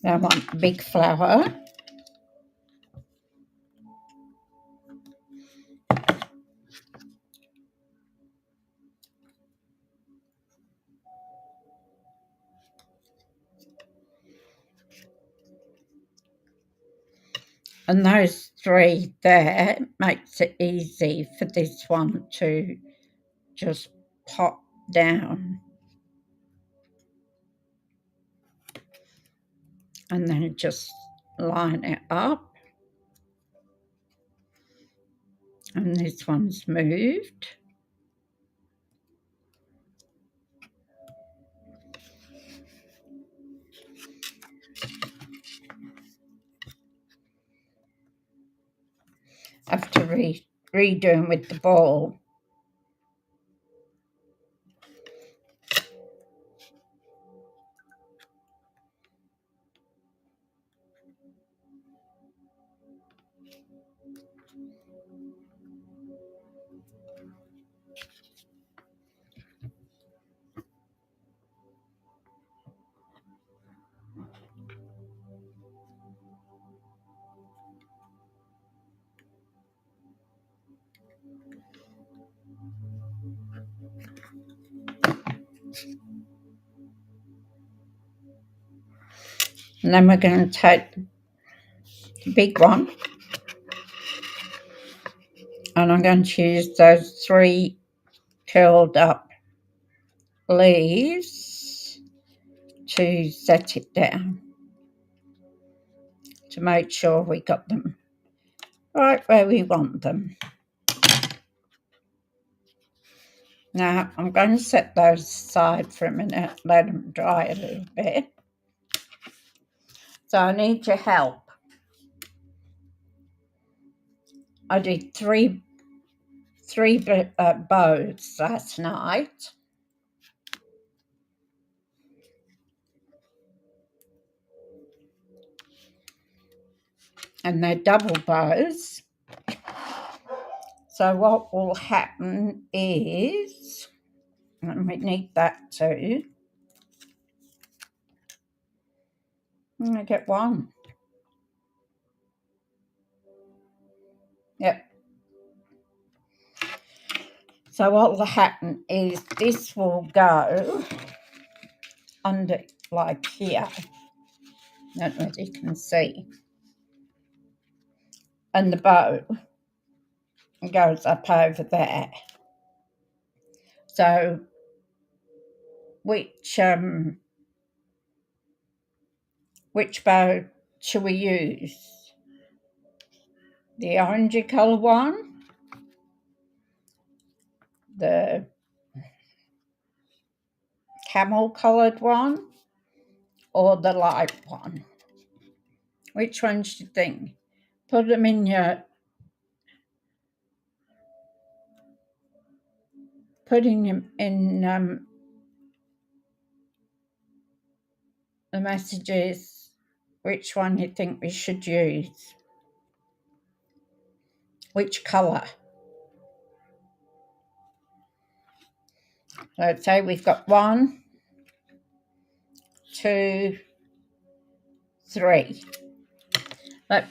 I want a big flower. And those three there makes it easy for this one to just pop down. And then just line it up. And this one's moved. After redoing with the ball. And then we're going to take the big one. And I'm going to use those three curled up leaves to set it down. To make sure we got them right where we want them. Now I'm going to set those aside for a minute, let them dry a little bit. So I need your help. I did three bows last night. And they're double bows. So what will happen is, and we need that too. I'm going to get one. Yep. So what will happen is this will go under, like here. I don't know if you can see. And the bow goes up over there. So which bow shall we use? The orangey colour one, the camel coloured one, or the light one? Which ones do you think? Put them in your putting in the messages which one you think we should use, which colour. So I'd say we've got 1, 2, 3. Like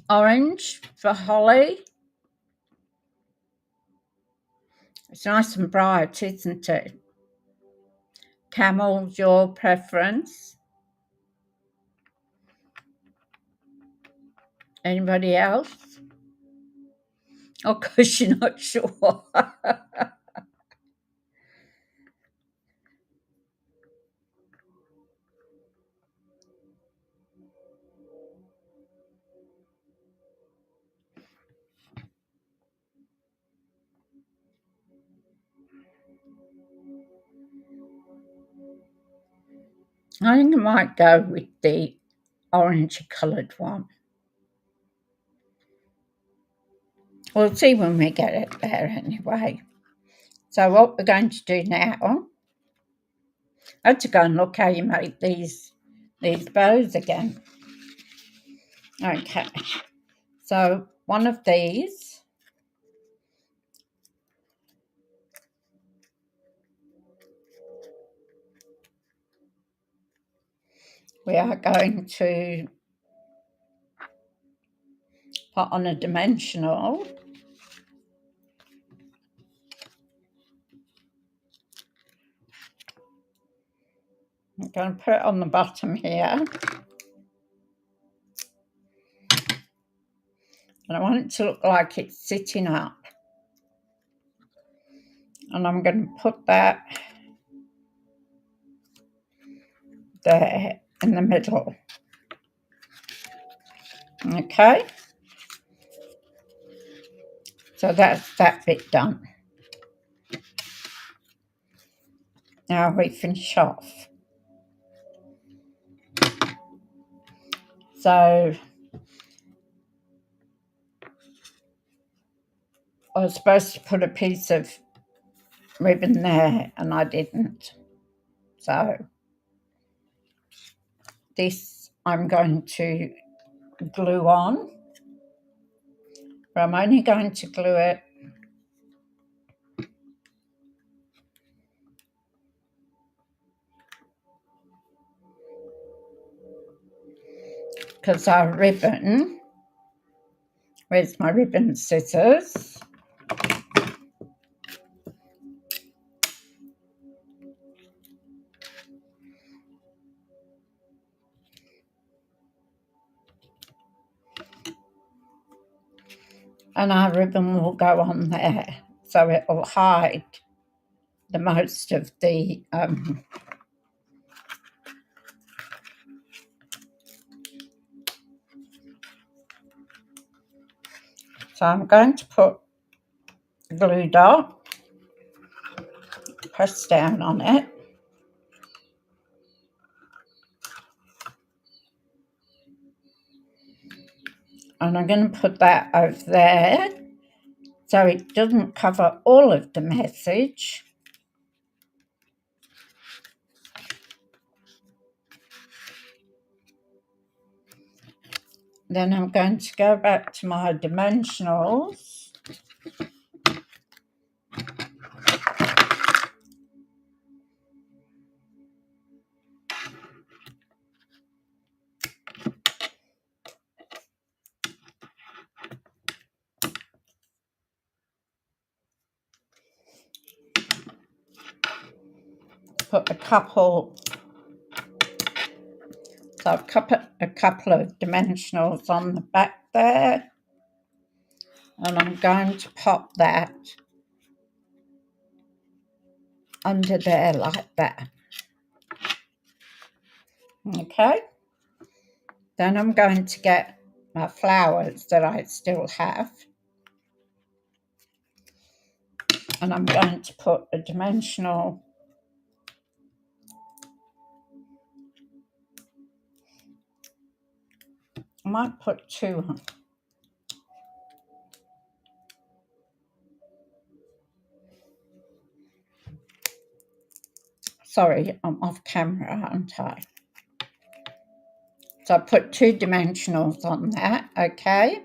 orange for Holly. It's nice and bright, isn't it? Camel's your preference. Anybody else? Of course, you're not sure. I think I might go with the orange coloured one. We'll see when we get it there anyway. So what we're going to do now, I had to go and look how you make these bows again. Okay, so one of these, we are going to put on a dimensional. I'm going to put it on the bottom here. And I want it to look like it's sitting up. And I'm going to put that there in the middle. Okay. So that's that bit done. Now we finish off. So I was supposed to put a piece of ribbon there and I didn't. So this I'm going to glue on. But I'm only going to glue it because our ribbon, where's my ribbon scissors? And our ribbon will go on there, so it will hide the most of the so I'm going to put a glue dot, press down on it, and I'm going to put that over there so it doesn't cover all of the message. Then I'm going to go back to my dimensionals. Put a couple, so I've cut a couple of dimensionals on the back there, and I'm going to pop that under there like that. Okay, then I'm going to get my flowers that I still have, and I'm going to put a dimensional I might put 2 on. sorry, I'm off camera, aren't I? So I put 2 dimensionals on that, okay?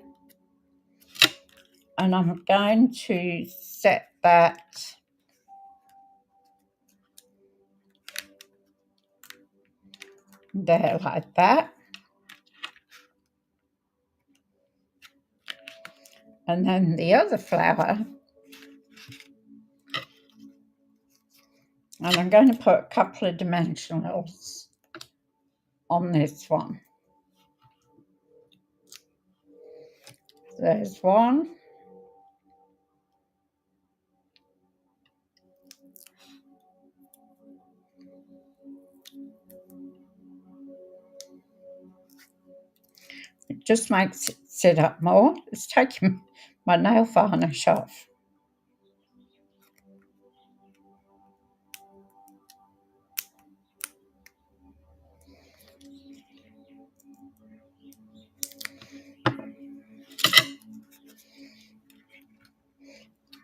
And I'm going to set that there like that. And then the other flower, and I'm going to put a couple of dimensionals on this one. There's one. It just makes it sit up more. It's taking my nail varnish off.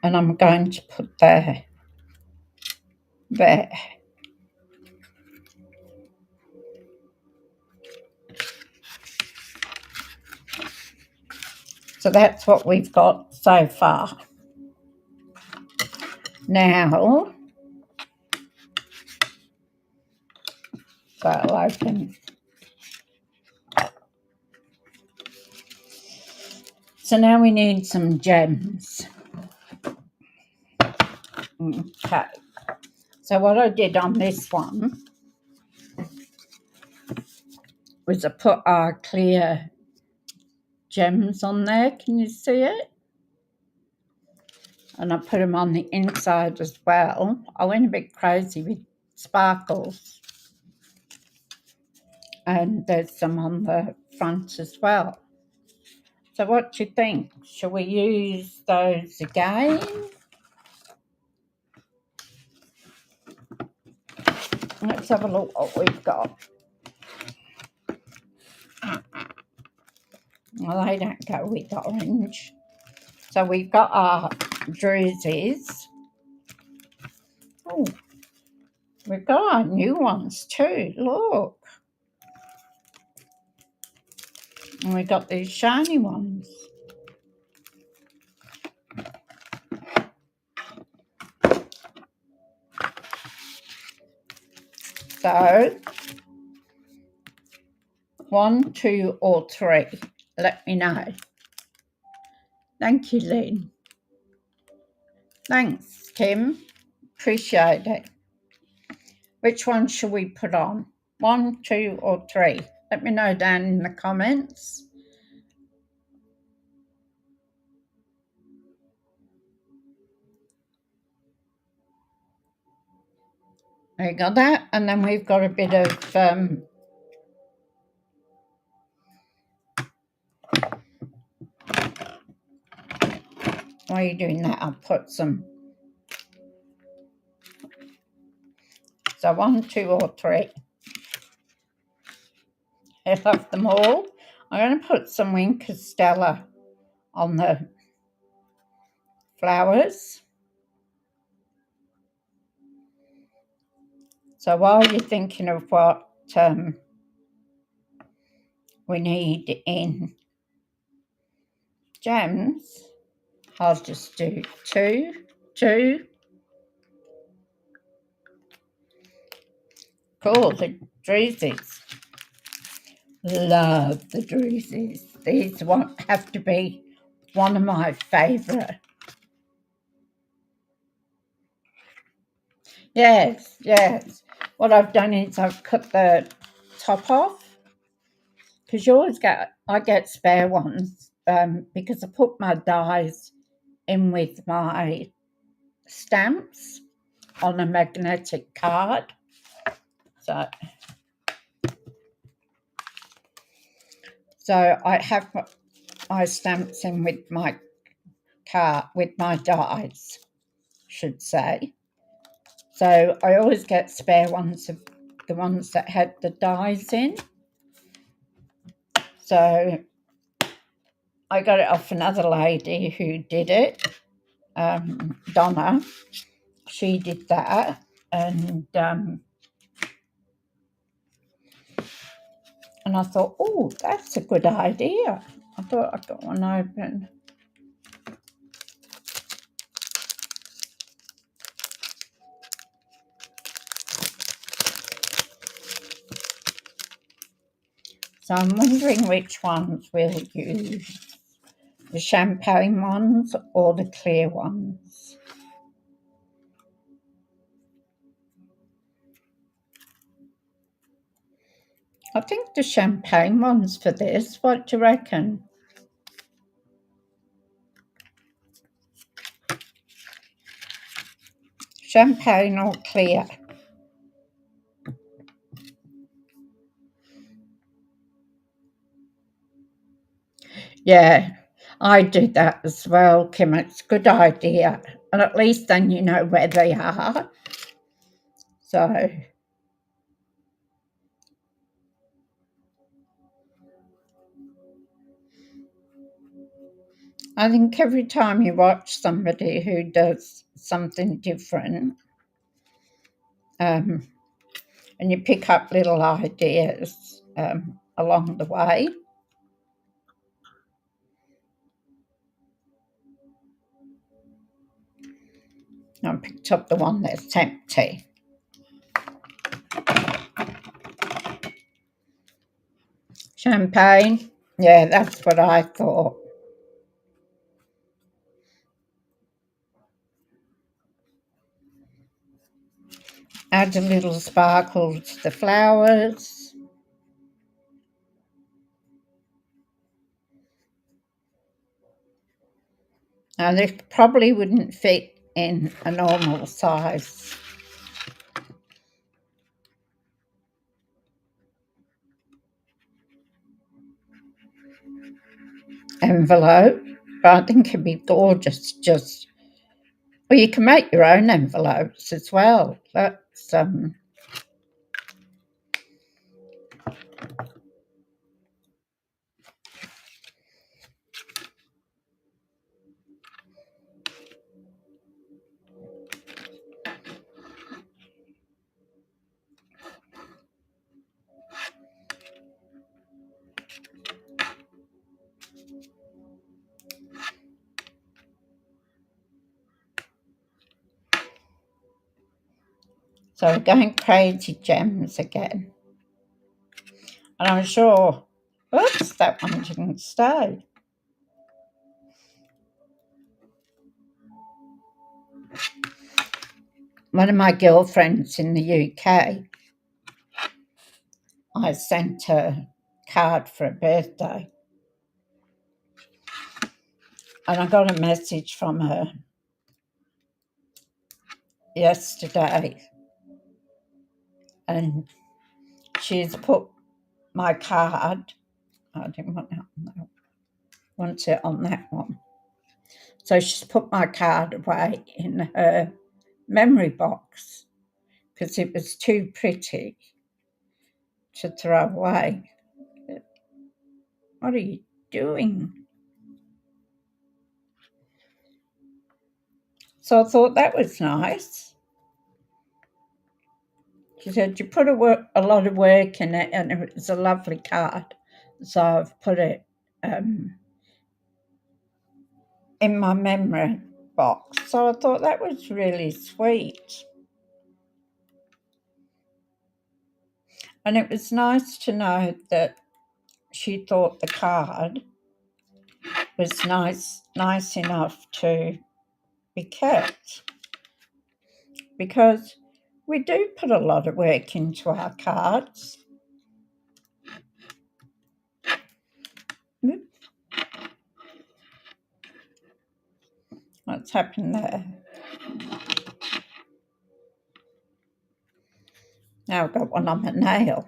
And I'm going to put there. So that's what we've got so far. Now, so I'll open. So now we need some gems. Okay. So what I did on this one was I put our clear gems on there. Can you see it? And I put them on the inside as well. I went a bit crazy with sparkles. And there's some on the front as well. So what do you think? Shall we use those again? Let's have a look what we've got. Well, they don't go with orange. So we've got our drusies. Oh, we've got our new ones too. Look. And we've got these shiny ones. So, 1, 2, or 3. Let me know. Thank you, Lynn. Thanks, Kim. Appreciate it. Which one shall we put on? 1, 2, or 3? Let me know down in the comments. There you got that. And then we've got a bit of why are you doing that? I'll put some. So 1, 2, or 3. I love them all. I'm going to put some Winker Stella on the flowers. So while you're thinking of what we need in gems, I'll just do 2. Cool, the drusies. Love the drusies. These have to be one of my favourite. Yes. What I've done is I've cut the top off because I get spare ones because I put my dies in with my stamps on a magnetic card. So I have my stamps in with my dies, should say. So I always get spare ones of the ones that had the dies in. So I got it off another lady who did it, Donna. She did that, and And I thought, oh, that's a good idea. I thought I'd got one open. So I'm wondering which ones we'll use, the champagne ones or the clear ones. I think the champagne ones for this. What do you reckon? Champagne or clear? Yeah, I do that as well, Kim. It's a good idea. And at least then you know where they are. So I think every time you watch somebody who does something different, and you pick up little ideas along the way. I picked up the one that's empty. Champagne. Yeah, that's what I thought. Add a little sparkle to the flowers. Now, this probably wouldn't fit in a normal size envelope, but I think it'd be gorgeous. Well, you can make your own envelopes as well. That's so we're going crazy gems again. And I'm sure, oops, that one didn't stay. One of my girlfriends in the UK, I sent her a card for a birthday. And I got a message from her yesterday. And she's put my card, I didn't want that on that, want it on that one. So she's put my card away in her memory box because it was too pretty to throw away. What are you doing? So I thought that was nice. She said, you put a lot of work in it and it was a lovely card. So I've put it in my memory box. So I thought that was really sweet. And it was nice to know that she thought the card was nice enough to be kept. Because we do put a lot of work into our cards. What's happened there? Now I've got one on my nail.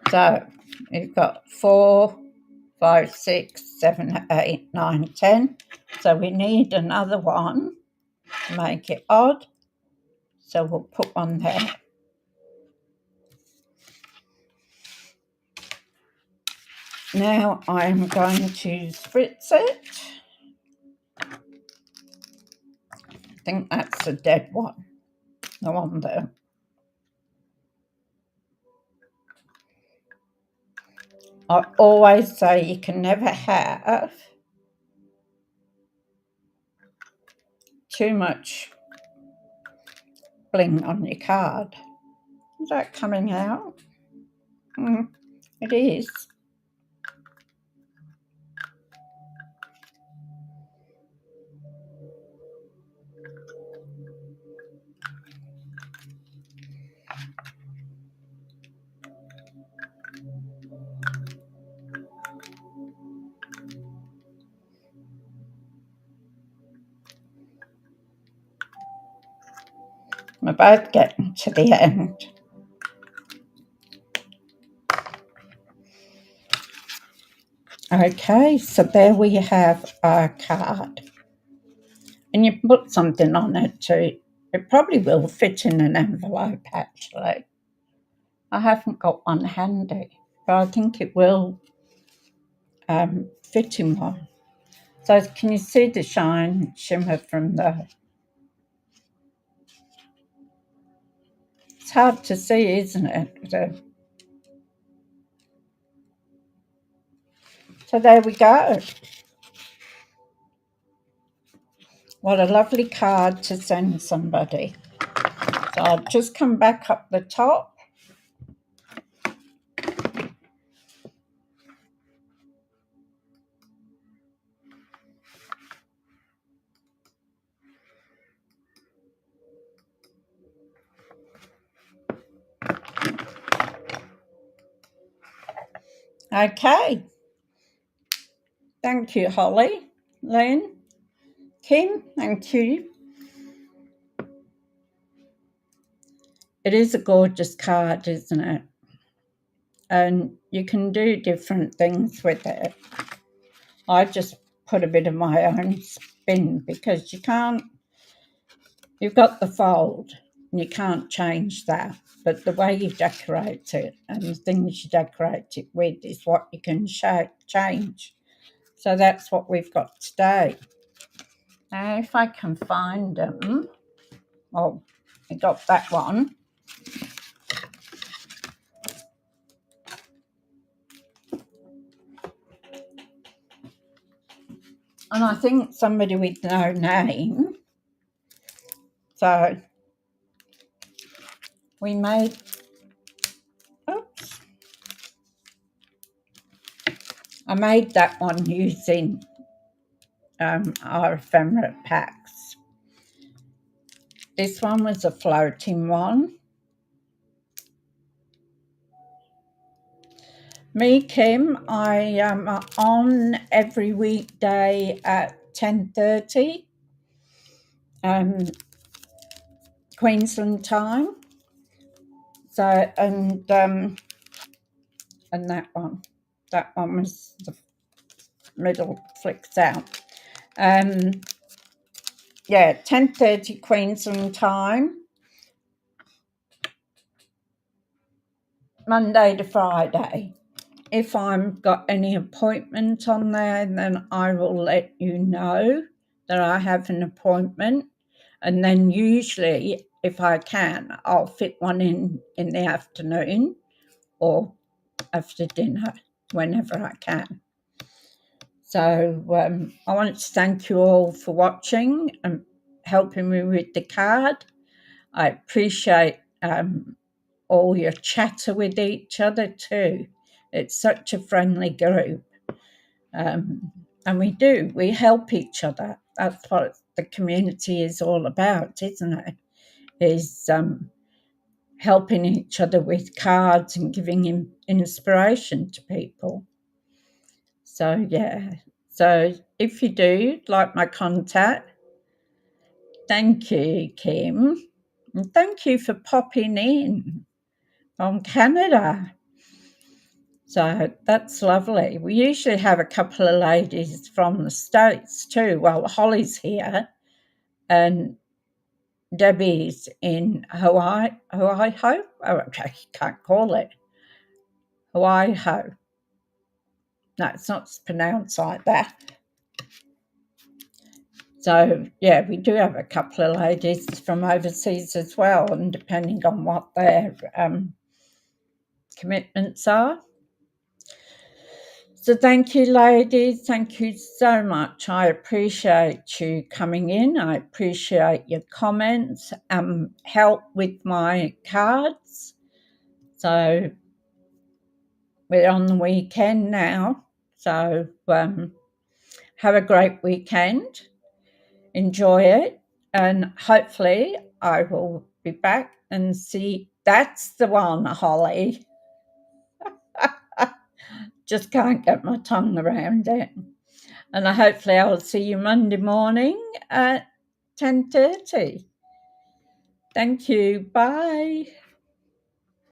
So we've got 4, 5, 6, 7, 8, 9, 10. So we need another one to make it odd. So we'll put one there. Now I'm going to spritz it. I think that's a dead one. No wonder. I always say you can never have too much bling on your card. Is that coming out? It is. We're both getting to the end. Okay, so there we have our card. And you can put something on it too. It probably will fit in an envelope, actually. I haven't got one handy, but I think it will fit in one. So can you see the shimmer from the... It's hard to see, isn't it? So there we go. What a lovely card to send somebody. So I'll just come back up the top. Okay. Thank you, Holly, Lynn, Kim, thank you. It is a gorgeous card, isn't it? And you can do different things with it. I just put a bit of my own spin because you've got the fold and you can't change that. But the way you decorate it and the things you decorate it with is what you can change. So that's what we've got today. Now, if I can find them, oh, I got that one. And I think somebody with no name. So we made, oops, I made that one using our ephemera packs. This one was a floating one. Me, Kim, I am on every weekday at 10:30 Queensland time. So and that one was the middle flicks out. Yeah, 10:30 Queensland time, Monday to Friday. If I've got any appointment on there, then I will let you know that I have an appointment. And then usually, if I can, I'll fit one in the afternoon or after dinner, whenever I can. So I want to thank you all for watching and helping me with the card. I appreciate all your chatter with each other too. It's such a friendly group. And we help each other. That's what the community is all about, isn't it? Is helping each other with cards and giving inspiration to people. So, yeah. So if you do like my contact, thank you, Kim. And thank you for popping in from Canada. So that's lovely. We usually have a couple of ladies from the States too. Well, Holly's here. And Debbie's in Hawaii. Oh, okay, can't call it. Hawaii. No, it's not pronounced like that. So, yeah, we do have a couple of ladies from overseas as well, and depending on what their commitments are. So thank you, ladies. Thank you so much. I appreciate you coming in. I appreciate your comments, help with my cards. So we're on the weekend now. So have a great weekend. Enjoy it. And hopefully I will be back and see. That's the one, Holly. Just can't get my tongue around it. And hopefully I'll see you Monday morning at 10:30. Thank you. Bye.